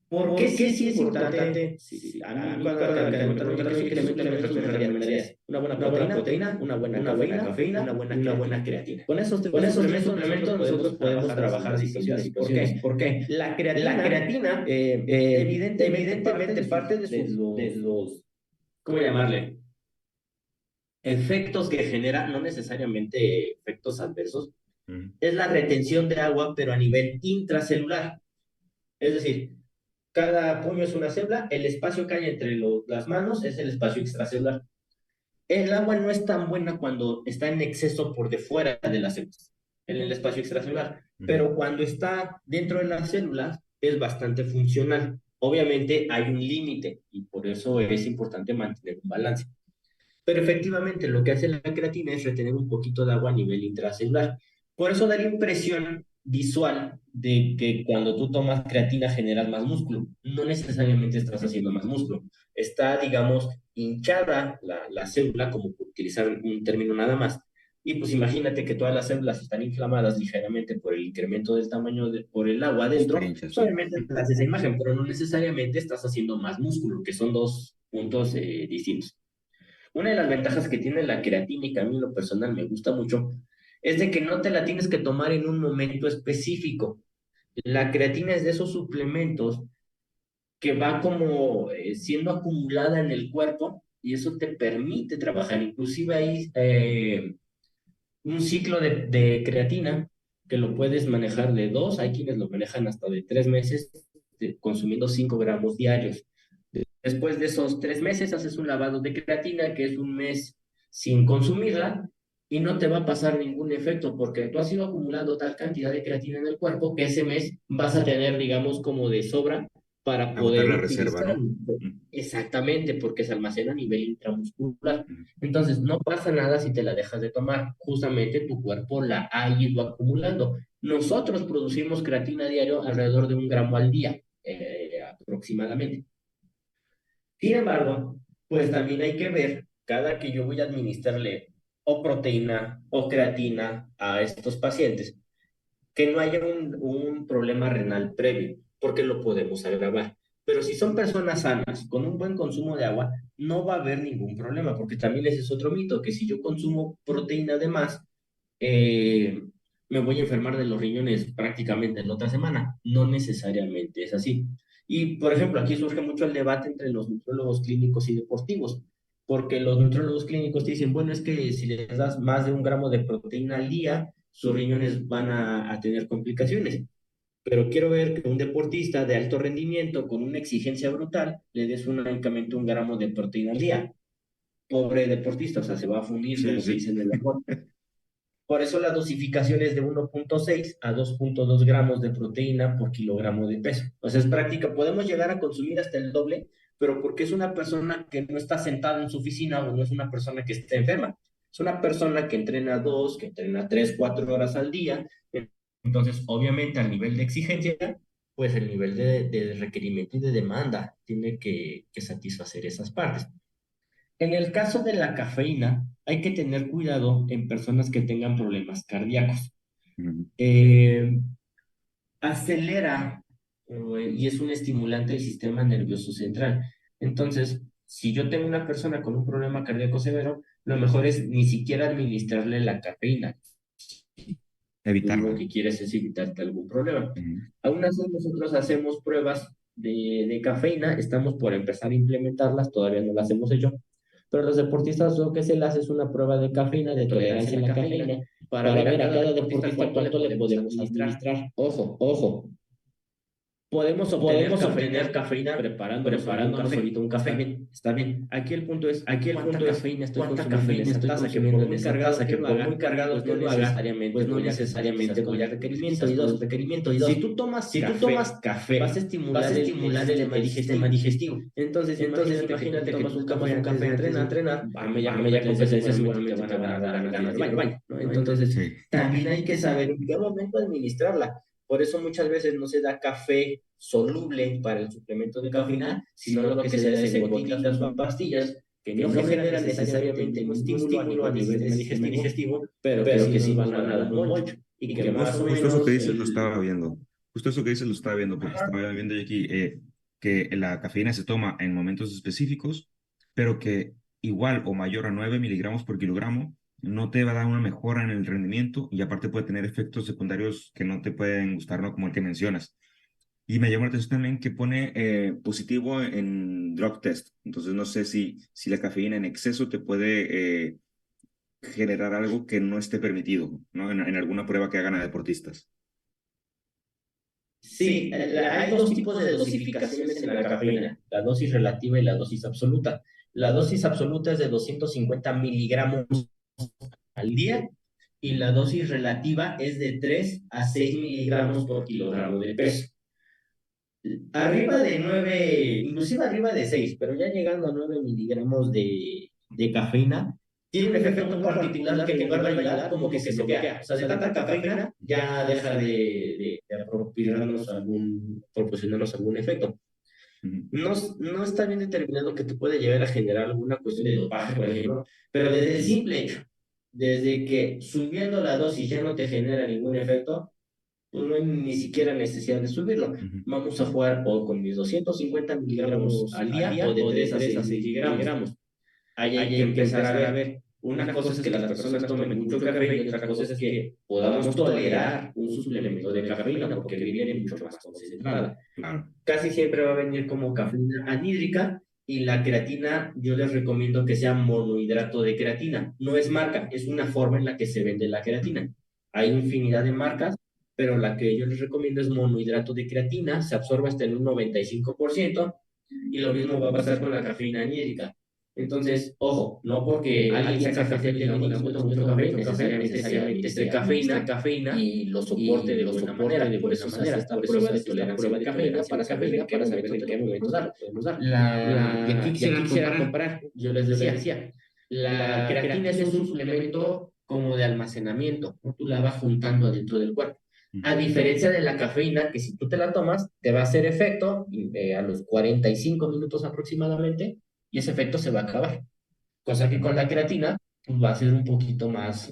¿Por qué sí es importante? A mí cuando me preguntan qué suplementos me recomendarías, una buena proteína, una buena cafeína y una buena creatina. Con esos tres suplementos nosotros podemos trabajar distintas situaciones. ¿Por qué? La creatina, evidentemente parte de los, ¿cómo llamarle? Efectos que genera, no necesariamente efectos adversos, Ujú. es la retención de agua, pero a nivel intracelular. Es decir, cada puño es una célula, el espacio que hay entre las manos es el espacio extracelular. El agua no es tan buena cuando está en exceso por de fuera de las células, en el espacio extracelular, Ujú. pero cuando está dentro de las células es bastante funcional. Obviamente hay un límite y por eso es importante mantener un balance. Pero efectivamente lo que hace la creatina es retener un poquito de agua a nivel intracelular. Por eso da la impresión visual de que cuando tú tomas creatina generas más músculo. No necesariamente estás haciendo más músculo. Está, digamos, hinchada la célula, como por utilizar un término nada más. Y pues imagínate que todas las células están inflamadas ligeramente por el incremento del tamaño, por el agua Te adentro. hinchas, Pues sí. obviamente te das esa imagen, pero no necesariamente estás haciendo más músculo, que son dos puntos distintos. Una de las ventajas que tiene la creatina y que a mí en lo personal me gusta mucho es de que no te la tienes que tomar en un momento específico. La creatina es de esos suplementos que va como siendo acumulada en el cuerpo y eso te permite trabajar. Inclusive hay un ciclo de creatina. que lo puedes manejar de 2, hay quienes lo manejan hasta de 3 meses, consumiendo 5 gramos diarios. Después de esos 3 meses haces un lavado de creatina, que es un mes sin consumirla, y no te va a pasar ningún efecto, porque tú has ido acumulando tal cantidad de creatina en el cuerpo que ese mes vas a tener, digamos, como de sobra para Agotar poder la reserva, utilizar. ¿no? Mm, Exactamente, porque se almacena a nivel intramuscular. mm. Entonces, no pasa nada si te la dejas de tomar. Justamente tu cuerpo la ha ido acumulando. Nosotros producimos creatina diario alrededor de 1 gramo al día, aproximadamente. Sin embargo, pues también hay que ver, cada que yo voy a administrarle o proteína o creatina a estos pacientes, que no haya un problema renal previo, porque lo podemos agravar. Pero si son personas sanas, con un buen consumo de agua, no va a haber ningún problema, porque también ese es otro mito, que si yo consumo proteína de más, eh, me voy a enfermar de los riñones prácticamente en la otra semana. No necesariamente es así. Y, por ejemplo, aquí surge mucho el debate entre los nutriólogos clínicos y deportivos, porque los nutriólogos clínicos te dicen, bueno, es que si les das más de 1 gramo de proteína al día, sus riñones van a tener complicaciones. Pero quiero ver que un deportista de alto rendimiento con una exigencia brutal le des únicamente 1 gramo de proteína al día. Pobre deportista, o sea, se va a fundir, Sí, como se sí. dice en el deporte. Por eso la dosificación es de 1,6 a 2,2 gramos de proteína por kilogramo de peso. O sea, es práctica. Podemos llegar a consumir hasta el doble, pero porque es una persona que no está sentada en su oficina o no es una persona que esté enferma. Es una persona que entrena 2, que entrena 3, 4 horas al día. Entonces, obviamente, al nivel de exigencia, pues el nivel de requerimiento y de demanda tiene que satisfacer esas partes. En el caso de la cafeína, hay que tener cuidado en personas que tengan problemas cardíacos. Mm. Eh, Acelera y es un estimulante del sistema nervioso central. Entonces, si yo tengo una persona con un problema cardíaco severo, lo mejor es ni siquiera administrarle la cafeína. Tú lo Evitarla. que quieres es evitarte algún problema. Mm. Aún así, nosotros hacemos pruebas de cafeína, estamos por empezar a implementarlas, todavía no las hemos hecho, pero los deportistas lo que se les hace es una prueba de cafeína, de tolerancia a la cafeína, para ver a cada deportista cuánto le podemos administrar. Ojo, ojo, podemos obtener cafeína preparándonos ahorita un café. Está bien. Aquí el punto es, cuánta cafeína estoy consumiendo en esa taza, que por muy cargado que lo haga, pues no necesariamente voy a requerimiento. Y dos, si tú tomas café, vas a estimular el sistema digestivo. Entonces, imagínate que tú tomas un café antes de entrenar, a media competencia seguramente te van a dar ganas de ir al baño, ¿no? Entonces, Sí. también hay que saber en qué momento administrarla. Por eso muchas veces no se da café soluble para el suplemento de cafeína, sino lo que se da es en gotitas o en pastillas que no generan necesariamente ningún estímulo a nivel del sistema digestivo, pero que sí nos van a dar un moncho. Y que más o Justo eso que menos dices lo estaba viendo. Justo eso que dices lo estaba viendo, porque estaba viendo yo aquí que la cafeína se toma en momentos específicos, pero que igual o mayor a 9 miligramos por kilogramo no te va a dar una mejora en el rendimiento y aparte puede tener efectos secundarios que no te pueden gustar, ¿no? Como el que mencionas. Y me llamó la atención también que pone positivo en drug test. Entonces no sé si la cafeína en exceso te puede generar algo que no esté permitido, ¿no? En alguna prueba que hagan a deportistas. sí, hay dos tipos de dosificaciones en la cafeína, la dosis relativa y la dosis absoluta. La dosis absoluta es de 250 miligramos al día y la dosis relativa es de 3 a 6 miligramos por kilogramo de peso. Arriba de 9, inclusive arriba de 6, pero ya llegando a 9 miligramos de cafeína, tiene un efecto muy particular que en lugar de ayudar, como que se bloquea. O sea, de tanta cafeína ya deja proporcionarnos algún efecto. Ujú. No, no está bien determinado que te puede llegar a generar alguna cuestión de dopaje, por ejemplo, pero desde el simple hecho, desde que subiendo la dosis ya no te genera ningún efecto, pues no hay ni siquiera necesidad de subirlo. Ujú. Vamos a jugar o con mis 250 miligramos al día o de 3 a 6 miligramos. Ahí hay que empezar a ver. Una cosa es que las personas tomen mucho café y otra cosa es que podamos tolerar un suplemento de cafeína porque viene mucho más concentrada. Claro. Casi siempre va a venir como cafeína anhídrica y la creatina yo les recomiendo que sea monohidrato de creatina. No es marca, es una forma en la que se vende la creatina. Hay infinidad de marcas, pero la que yo les recomiendo es monohidrato de creatina, se absorbe hasta en un 95%, y lo mismo va a pasar con la cafeína añédica. Entonces, ojo, no porque alguien saca café y te diga, me gusta mucho café, necesariamente esté cafeína y lo soporte de buena manera. Por eso se hace esta prueba de tolerancia de cafeína para saber en qué momento podemos dar. Y aquí quisiera comparar, yo les decía, la creatina es un suplemento como de almacenamiento, ¿no? Tú la vas juntando adentro del cuerpo. A diferencia de la cafeína, que si tú te la tomas, te va a hacer efecto a los 45 minutos aproximadamente, y ese efecto se va a acabar. Cosa que con la creatina pues, va a ser un poquito más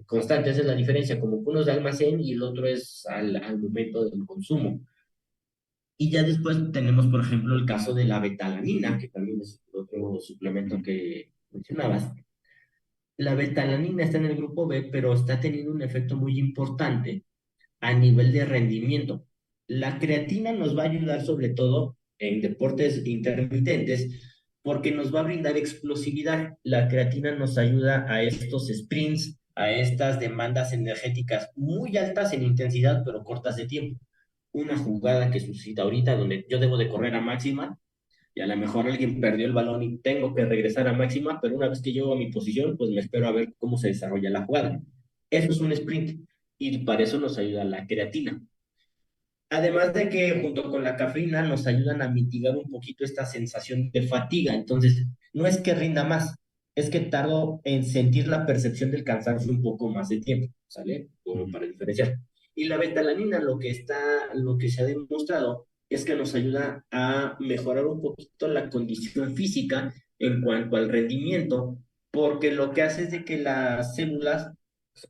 constante. Esa es la diferencia, como que uno es de almacén y el otro es al momento del consumo. Y ya después tenemos, por ejemplo, el caso de la betalanina, que también es otro suplemento que mencionabas. La betalanina está en el grupo B, pero está teniendo un efecto muy importante a nivel de rendimiento. La creatina nos va a ayudar sobre todo en deportes intermitentes porque nos va a brindar explosividad. La creatina nos ayuda a estos sprints, a estas demandas energéticas muy altas en intensidad, pero cortas de tiempo. Una jugada que suscita ahorita donde yo debo de correr a máxima y a lo mejor alguien perdió el balón y tengo que regresar a máxima, pero una vez que llego a mi posición, pues me espero a ver cómo se desarrolla la jugada. Eso es un sprint y para eso nos ayuda la creatina. Además de que junto con la cafeína nos ayudan a mitigar un poquito esta sensación de fatiga. Entonces, no es que rinda más, es que tardo en sentir la percepción del cansancio un poco más de tiempo, ¿sale? Como para diferenciar. Y la betalanina lo que se ha demostrado es que nos ayuda a mejorar un poquito la condición física en cuanto al rendimiento, porque lo que hace es de que las células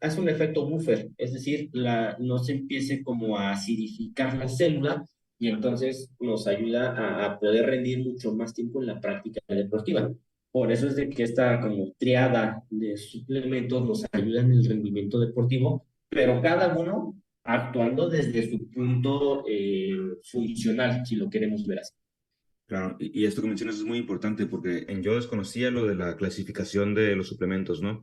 hace un efecto buffer, es decir, no se empiece como a acidificar la célula y entonces nos ayuda a poder rendir mucho más tiempo en la práctica deportiva. Por eso es de que esta como triada de suplementos nos ayuda en el rendimiento deportivo, pero cada uno actuando desde su punto funcional, si lo queremos ver así. Claro, y esto que mencionas es muy importante porque yo desconocía lo de la clasificación de los suplementos, ¿no?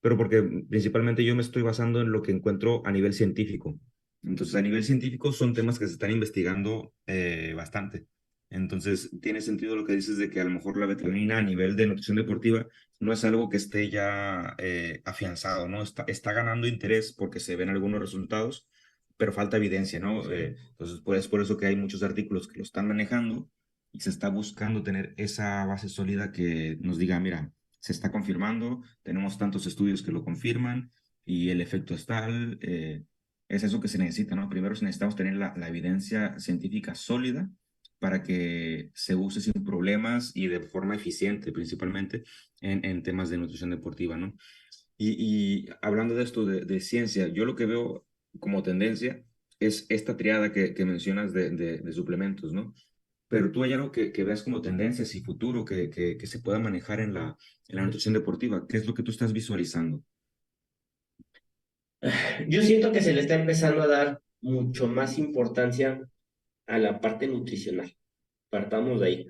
Pero porque principalmente yo me estoy basando en lo que encuentro a nivel científico. Entonces, a nivel científico son temas que se están investigando bastante. Entonces, tiene sentido lo que dices de que a lo mejor la vitamina a nivel de nutrición deportiva no es algo que esté ya afianzado, ¿no? Está ganando interés porque se ven algunos resultados, pero falta evidencia, ¿no? Sí. Entonces, pues, es por eso que hay muchos artículos que lo están manejando y se está buscando tener esa base sólida que nos diga, mira, se está confirmando, tenemos tantos estudios que lo confirman y el efecto es tal. Es eso que se necesita, ¿no? Primero necesitamos tener la evidencia científica sólida para que se use sin problemas y de forma eficiente, principalmente en temas de nutrición deportiva, ¿no? Y hablando de esto de ciencia, yo lo que veo como tendencia es esta triada que mencionas de suplementos, ¿no? Pero tú hay algo que veas como tendencias y futuro que se pueda manejar en la nutrición deportiva. ¿Qué es lo que tú estás visualizando? Yo siento que se le está empezando a dar mucho más importancia a la parte nutricional. Partamos de ahí.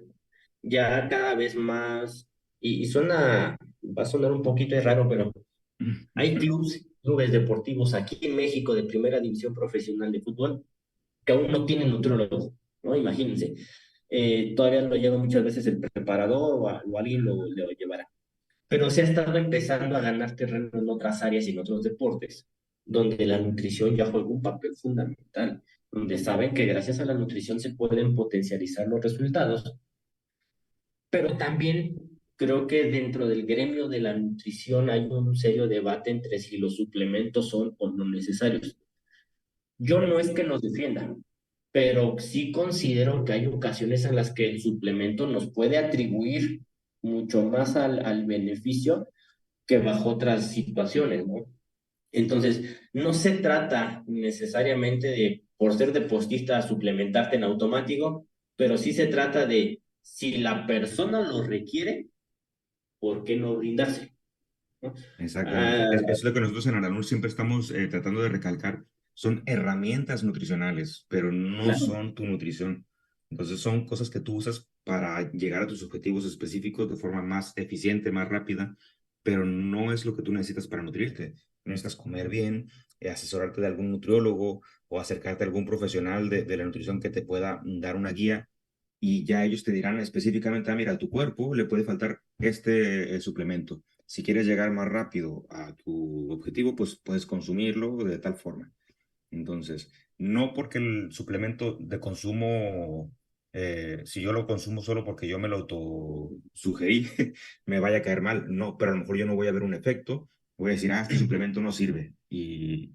Ya cada vez más, y suena, va a sonar un poquito raro, pero hay clubes deportivos aquí en México de primera división profesional de fútbol que aún no tienen nutriólogo, ¿no? Imagínense. Todavía lo lleva muchas veces el preparador o alguien lo llevará. Pero se ha estado empezando a ganar terreno en otras áreas y en otros deportes, donde la nutrición ya juega un papel fundamental, donde saben que gracias a la nutrición se pueden potencializar los resultados, pero también creo que dentro del gremio de la nutrición hay un serio debate entre si los suplementos son o no necesarios. Yo no es que los defienda, pero sí considero que hay ocasiones en las que el suplemento nos puede atribuir mucho más al beneficio que bajo otras situaciones, ¿no? Entonces, no se trata necesariamente de, por ser deportista, suplementarte en automático, pero sí se trata de, si la persona lo requiere, ¿por qué no brindarse? ¿No? Exactamente. Ah, Es lo que nosotros en Aranur siempre estamos tratando de recalcar. Son herramientas nutricionales, pero no claro. son tu nutrición. Entonces son cosas que tú usas para llegar a tus objetivos específicos de forma más eficiente, más rápida, pero no es lo que tú necesitas para nutrirte. necesitas comer bien, asesorarte de algún nutriólogo o acercarte a algún profesional de la nutrición que te pueda dar una guía y ya ellos te dirán específicamente, mira, a tu cuerpo le puede faltar este suplemento. Si quieres llegar más rápido a tu objetivo, pues puedes consumirlo de tal forma. Entonces, no porque el suplemento de consumo, si yo lo consumo solo porque yo me lo autosugerí, me vaya a caer mal. No, pero a lo mejor yo no voy a ver un efecto. Voy a decir, este suplemento no sirve. Y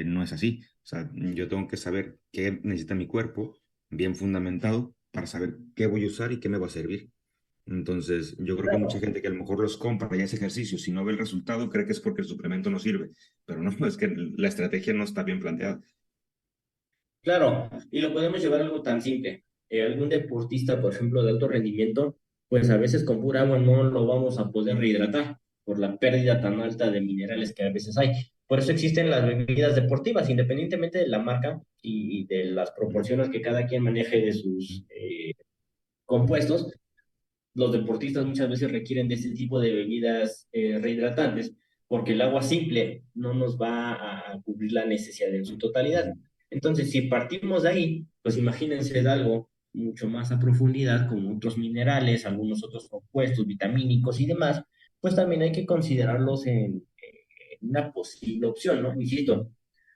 no es así. O sea, yo tengo que saber qué necesita mi cuerpo, bien fundamentado, para saber qué voy a usar y qué me va a servir. Entonces, yo creo que mucha Claro. gente que a lo mejor los compra y hace ejercicio, si no ve el resultado, cree que es porque el suplemento no sirve. Pero no, es que la estrategia no está bien planteada. Claro, y lo podemos llevar a algo tan simple. Algún deportista, por ejemplo, de alto rendimiento, pues a veces con pura agua no lo vamos a poder rehidratar por la pérdida tan alta de minerales que a veces hay. Por eso existen las bebidas deportivas, independientemente de la marca y de las proporciones que cada quien maneje de sus compuestos. Los deportistas muchas veces requieren de este tipo de bebidas rehidratantes porque el agua simple no nos va a cubrir la necesidad en su totalidad. Ujú. Entonces, si partimos de ahí, pues imagínense de algo mucho más a profundidad, con otros minerales, algunos otros compuestos vitamínicos y demás, pues también hay que considerarlos en una posible opción, ¿no? Insisto,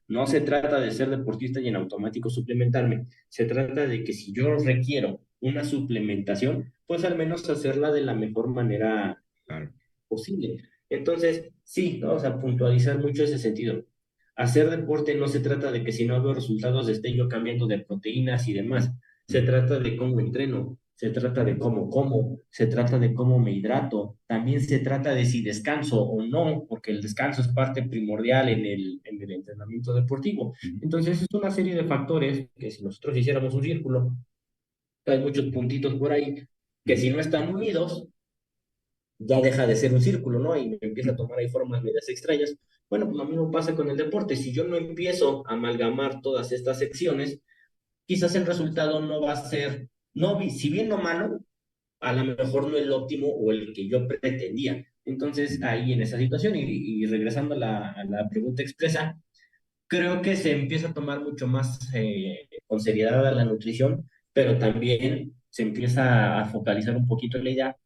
no se trata de ser deportista y en automático suplementarme, se trata de que si yo requiero una suplementación, pues al menos hacerla de la mejor manera Claro. posible. Entonces, sí, ¿no? O sea, puntualizar mucho ese sentido. Hacer deporte no se trata de que si no veo resultados esté yo cambiando de proteínas y demás. Se Ujú. trata de cómo entreno, se trata de cómo como, se trata de cómo me hidrato. También se trata de si descanso o no, porque el descanso es parte primordial en el entrenamiento deportivo. Ujú. Entonces, es una serie de factores que si nosotros hiciéramos un círculo, hay muchos puntitos por ahí que Ujú. si no están unidos, ya deja de ser un círculo, ¿no? Y me empieza a Ujú. tomar ahí formas medias extrañas. Bueno, pues lo mismo pasa con el deporte. Si yo no empiezo a amalgamar todas estas secciones, quizás el resultado no va a ser, no, si bien no malo, a lo mejor no el óptimo o el que yo pretendía. Entonces, Ujú. ahí en esa situación, y regresando a la pregunta expresa, creo que se empieza a tomar mucho más con seriedad a la nutrición, pero también se empieza a focalizar un poquito en la idea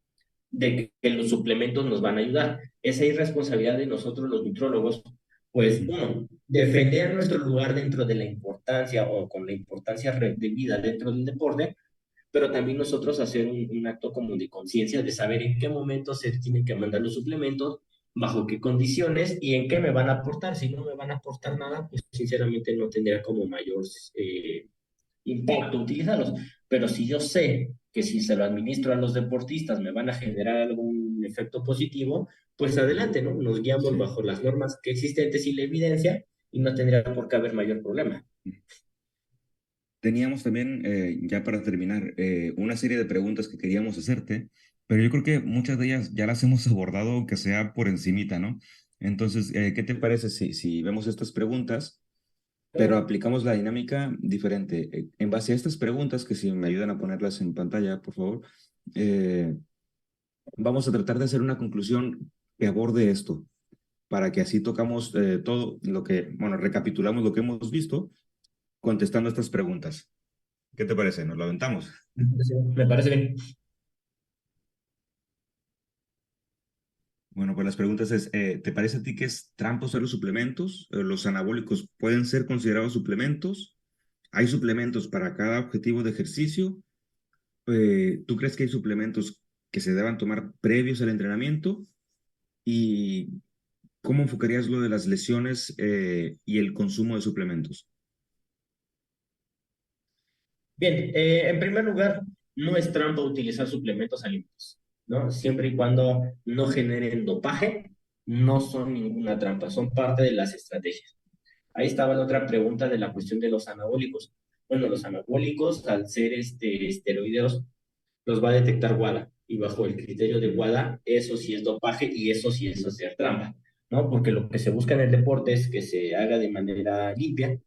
de que los suplementos nos van a ayudar. Esa irresponsabilidad de nosotros los nutrólogos, pues Ujú. uno, defender nuestro lugar dentro de la importancia o con la importancia de vida dentro del deporte, pero también nosotros hacer un acto como de conciencia de saber en qué momento se tienen que mandar los suplementos, bajo qué condiciones y en qué me van a aportar. Si no me van a aportar nada, pues sinceramente no tendría como mayor impacto utilizarlos. Pero si yo sé que si se lo administro a los deportistas me van a generar algún efecto positivo, pues Ujú. adelante, ¿no? Nos guiamos Sí. bajo las normas que existentes y la evidencia y no tendría por qué haber mayor problema. Teníamos también, ya para terminar, una serie de preguntas que queríamos hacerte, pero yo creo que muchas de ellas ya las hemos abordado, aunque sea por encimita, ¿no? Entonces, ¿qué te parece si vemos estas preguntas, pero Claro. aplicamos la dinámica diferente? En base a estas preguntas, que si me ayudan a ponerlas en pantalla, por favor, eh, vamos a tratar de hacer una conclusión que aborde esto, para que así tocamos todo lo que, bueno, recapitulamos lo que hemos visto contestando estas preguntas. ¿Qué te parece? ¿Nos lo aventamos? Me parece bien. Bueno, pues las preguntas es, ¿te parece a ti que es trampa usar los suplementos? ¿Los anabólicos pueden ser considerados suplementos? ¿Hay suplementos para cada objetivo de ejercicio? ¿Tú crees que hay suplementos que se deban tomar previos al entrenamiento? ¿Y cómo enfocarías lo de las lesiones y el consumo de suplementos? Bien, en primer lugar, no es trampa utilizar suplementos alimenticios, ¿no? Siempre y cuando no generen dopaje, no son ninguna trampa, son parte de las estrategias. Ahí estaba la otra pregunta de la cuestión de los anabólicos. Bueno, los anabólicos, al ser esteroideos, los va a detectar WADA. Y bajo el criterio de Ujú. WADA, eso sí es dopaje y eso sí es hacer trampa, ¿no? Porque lo que se busca en el deporte es que se haga de manera limpia,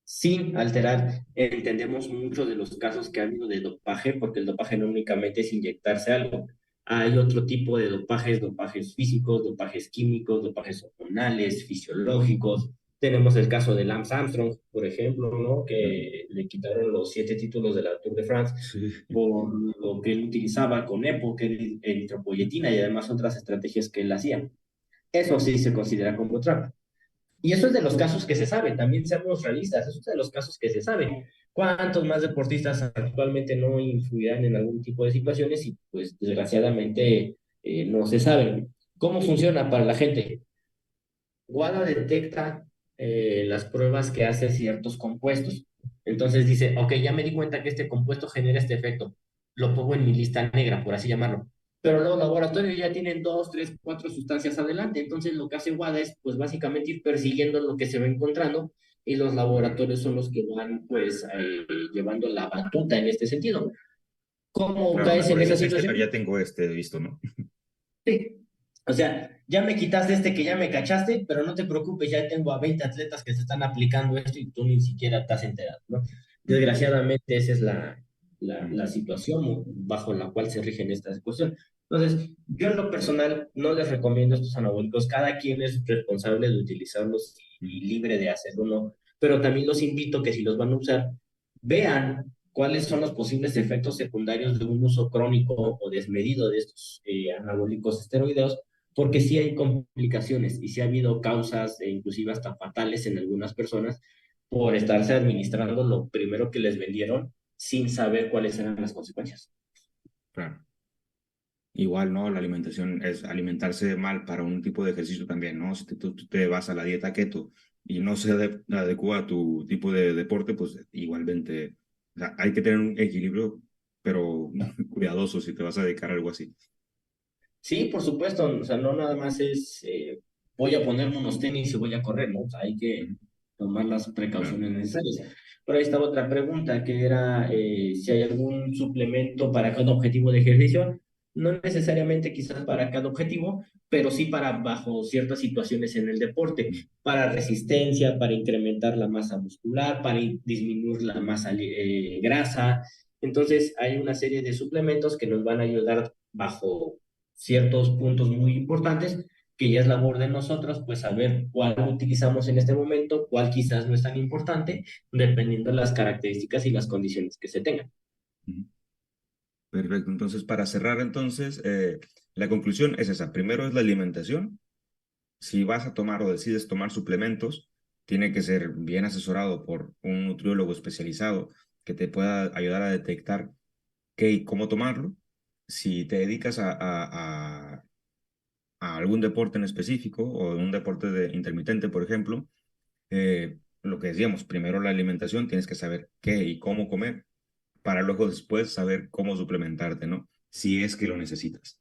sin alterar. Entendemos mucho de los casos que ha habido de dopaje, porque el dopaje no únicamente es inyectarse algo. Hay otro tipo de dopajes, dopajes físicos, dopajes químicos, dopajes hormonales, fisiológicos. Tenemos el caso de Lance Armstrong, por ejemplo, ¿no? Que le quitaron los 7 títulos de la Tour de France Sí, por lo que él utilizaba con EPO, que es eritropoyetina, y además otras estrategias que él hacía. Eso sí se considera como trampa. Y eso es de los casos que se sabe, también seamos realistas, eso es de los casos que se saben. ¿Cuántos más deportistas actualmente no influirán en algún tipo de situaciones y pues desgraciadamente no se saben? ¿Cómo funciona para la gente? WADA detecta las pruebas que hace ciertos compuestos. Entonces dice, ok, ya me di cuenta que este compuesto genera este efecto. Lo pongo en mi lista negra, por así llamarlo. Pero los laboratorios ya tienen dos, tres, cuatro sustancias adelante. Entonces lo que hace WADA es, pues básicamente ir persiguiendo lo que se va encontrando y los claro. laboratorios son los que van, pues, llevando la batuta en este sentido. ¿Cómo Claro, caes mejor en esa dices este, pero situación? ya tengo este visto, ¿no? Sí. O sea, ya me quitaste este que ya me cachaste, pero no te preocupes, ya tengo a 20 atletas que se están aplicando esto y tú ni siquiera te has enterado, ¿no? Ujú, Desgraciadamente, esa es ujú, la situación bajo la cual se rigen estas cuestiones. Entonces, yo en lo personal no les recomiendo estos anabólicos, cada quien es responsable de utilizarlos ujú, y libre de hacerlo, ¿no? Pero también los invito que si los van a usar, vean cuáles son los posibles efectos secundarios de un uso crónico o desmedido de estos anabólicos esteroideos, porque sí hay complicaciones y sí ha habido causas e inclusive hasta fatales en algunas personas por estarse administrando lo primero que les vendieron sin saber cuáles eran las consecuencias. claro. Igual, ¿no? La alimentación es alimentarse mal para un tipo de ejercicio también, ¿no? Si tú te vas a la dieta keto y no se adecua a tu tipo de deporte, pues igualmente, o sea, hay que tener un equilibrio, pero cuidadoso si te vas a dedicar a algo así. Sí, por supuesto, o sea, no nada más es voy a ponerme unos tenis y voy a correr, ¿no? O sea, hay que Ujú, tomar las claro. precauciones necesarias. Pero ahí estaba otra pregunta, que era si hay algún suplemento para cada objetivo de ejercicio. No necesariamente quizás para cada objetivo, pero sí para bajo ciertas situaciones en el deporte, Ujú, para resistencia, para incrementar la masa muscular, para disminuir la masa grasa. Entonces, hay una serie de suplementos que nos van a ayudar bajo ciertos puntos muy importantes que ya es labor de nosotros, pues saber cuál utilizamos en este momento, cuál quizás no es tan importante, dependiendo de las características y las condiciones que se tengan. ujú. Perfecto. Entonces, para cerrar, entonces, la conclusión es esa. Primero es la alimentación. Si vas a tomar o decides tomar suplementos, tiene que ser bien asesorado por un nutriólogo especializado que te pueda ayudar a detectar qué y cómo tomarlo. Si te dedicas a algún deporte en específico o un deporte intermitente, por ejemplo, lo que decíamos, primero la alimentación, tienes que saber qué y cómo comer para luego después saber cómo suplementarte, ¿no? Si es que lo necesitas.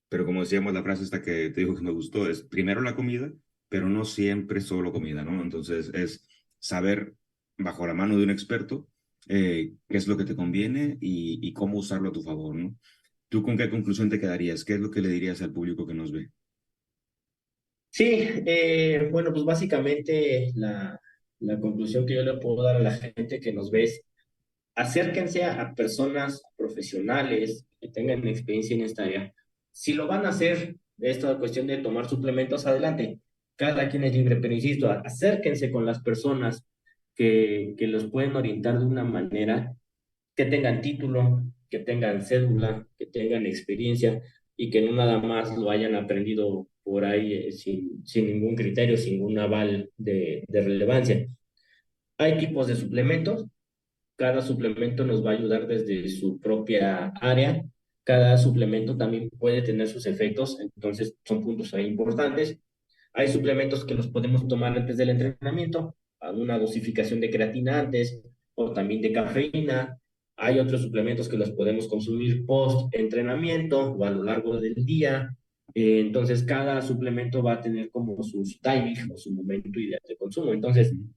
Pero como decíamos, la frase esta que te digo que me gustó es primero la comida, pero no siempre solo comida, ¿no? Entonces es saber bajo la mano de un experto qué es lo que te conviene y cómo usarlo a tu favor, ¿no? ¿Tú con qué conclusión te quedarías? ¿Qué es lo que le dirías al público que nos ve? Sí, bueno, pues básicamente la conclusión que yo le puedo dar a la gente que nos ve es acérquense a personas profesionales que tengan experiencia en esta área. Si lo van a hacer, esta cuestión de tomar suplementos, adelante. Cada quien es libre, pero insisto, acérquense con las personas que los pueden orientar de una manera que tengan título, que tengan cédula, que tengan experiencia y que no nada más lo hayan aprendido por ahí sin ningún criterio, sin ningún aval de relevancia. Hay tipos de suplementos, cada suplemento nos va a ayudar desde su propia área. Cada suplemento también puede tener sus efectos, entonces son puntos ahí importantes. Hay suplementos que los podemos tomar antes del entrenamiento, a una dosificación de creatina antes o también de cafeína. Hay otros suplementos que los podemos consumir post entrenamiento o a lo largo del día. Entonces, cada suplemento va a tener como sus timing o su momento ideal de consumo. Entonces, Ujú,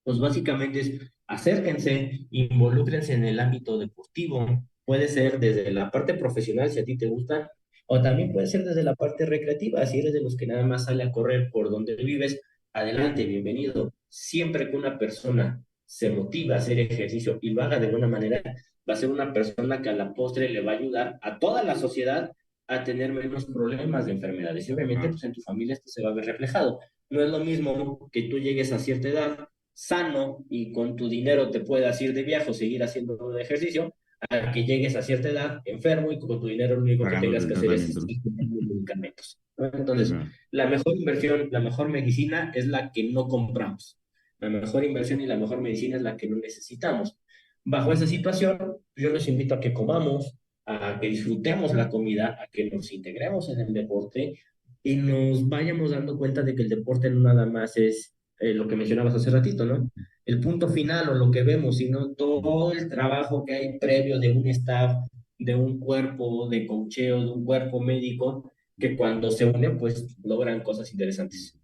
pues básicamente es acérquense, involúcrense en el ámbito deportivo. Puede ser desde la parte profesional, si a ti te gusta, o también puede ser desde la parte recreativa, si eres de los que nada más sale a correr por donde vives, adelante, bienvenido. Siempre que una persona se motiva a hacer ejercicio y lo haga de buena manera, va a ser una persona que a la postre le va a ayudar a toda la sociedad a tener menos problemas de enfermedades. Y obviamente, Claro, pues en tu familia esto se va a ver reflejado. No es lo mismo que tú llegues a cierta edad sano y con tu dinero te puedas ir de viaje o seguir haciendo ejercicio, a que llegues a cierta edad enfermo y con tu dinero lo único que pagándote tengas el que hacer es tratamiento, ¿no? seguir tomando medicamentos, ¿no? Entonces, Claro. la mejor inversión, la mejor medicina es la que no compramos. La mejor inversión y la mejor medicina es la que no necesitamos. Bajo esa situación, yo les invito a que comamos, a que disfrutemos la comida, a que nos integremos en el deporte y nos vayamos dando cuenta de que el deporte no nada más es lo que mencionabas hace ratito, ¿no? El punto final o lo que vemos, sino todo el trabajo que hay previo de un staff, de un cuerpo de coacheo, de un cuerpo médico, que cuando se unen, pues logran cosas interesantes.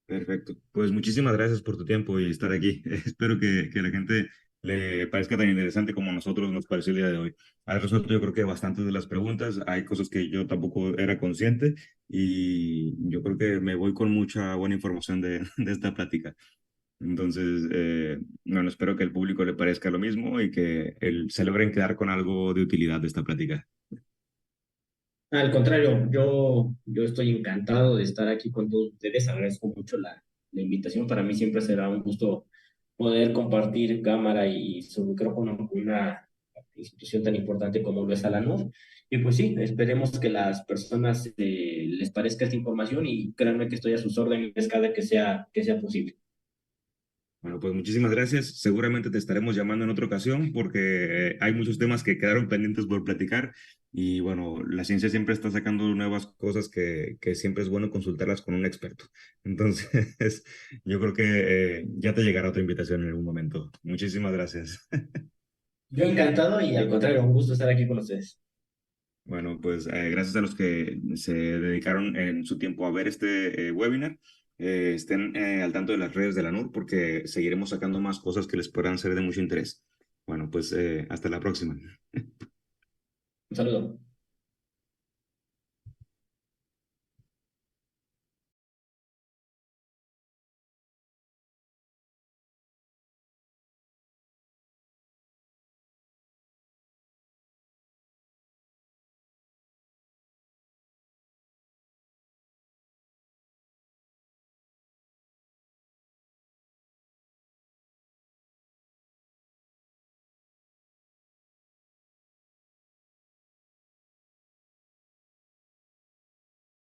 Perfecto. Pues muchísimas gracias por tu tiempo y estar aquí. Espero que a la gente le parezca tan interesante como a nosotros nos pareció el día de hoy. Has resuelto yo creo que bastantes de las preguntas. Hay cosas que yo tampoco era consciente y yo creo que me voy con mucha buena información de esta plática. Entonces, bueno, espero que al público le parezca lo mismo y que se logren quedar con algo de utilidad de esta plática. Al contrario, yo estoy encantado de estar aquí con todos ustedes. Agradezco mucho la invitación. Para mí siempre será un gusto poder compartir cámara y su micrófono con una institución tan importante como lo es Alanur. Y pues sí, esperemos que las personas les parezca esta información y créanme que estoy a sus órdenes cada que sea posible. Bueno, pues muchísimas gracias. Seguramente te estaremos llamando en otra ocasión porque hay muchos temas que quedaron pendientes por platicar y bueno, la ciencia siempre está sacando nuevas cosas que siempre es bueno consultarlas con un experto. Entonces, yo creo que ya te llegará otra invitación en algún momento. Muchísimas gracias. Yo encantado y al contrario, un gusto estar aquí con ustedes. Bueno, pues gracias a los que se dedicaron en su tiempo a ver este webinar. Estén al tanto de las redes de la NUR porque seguiremos sacando más cosas que les puedan ser de mucho interés. Bueno, pues hasta la próxima. Un saludo.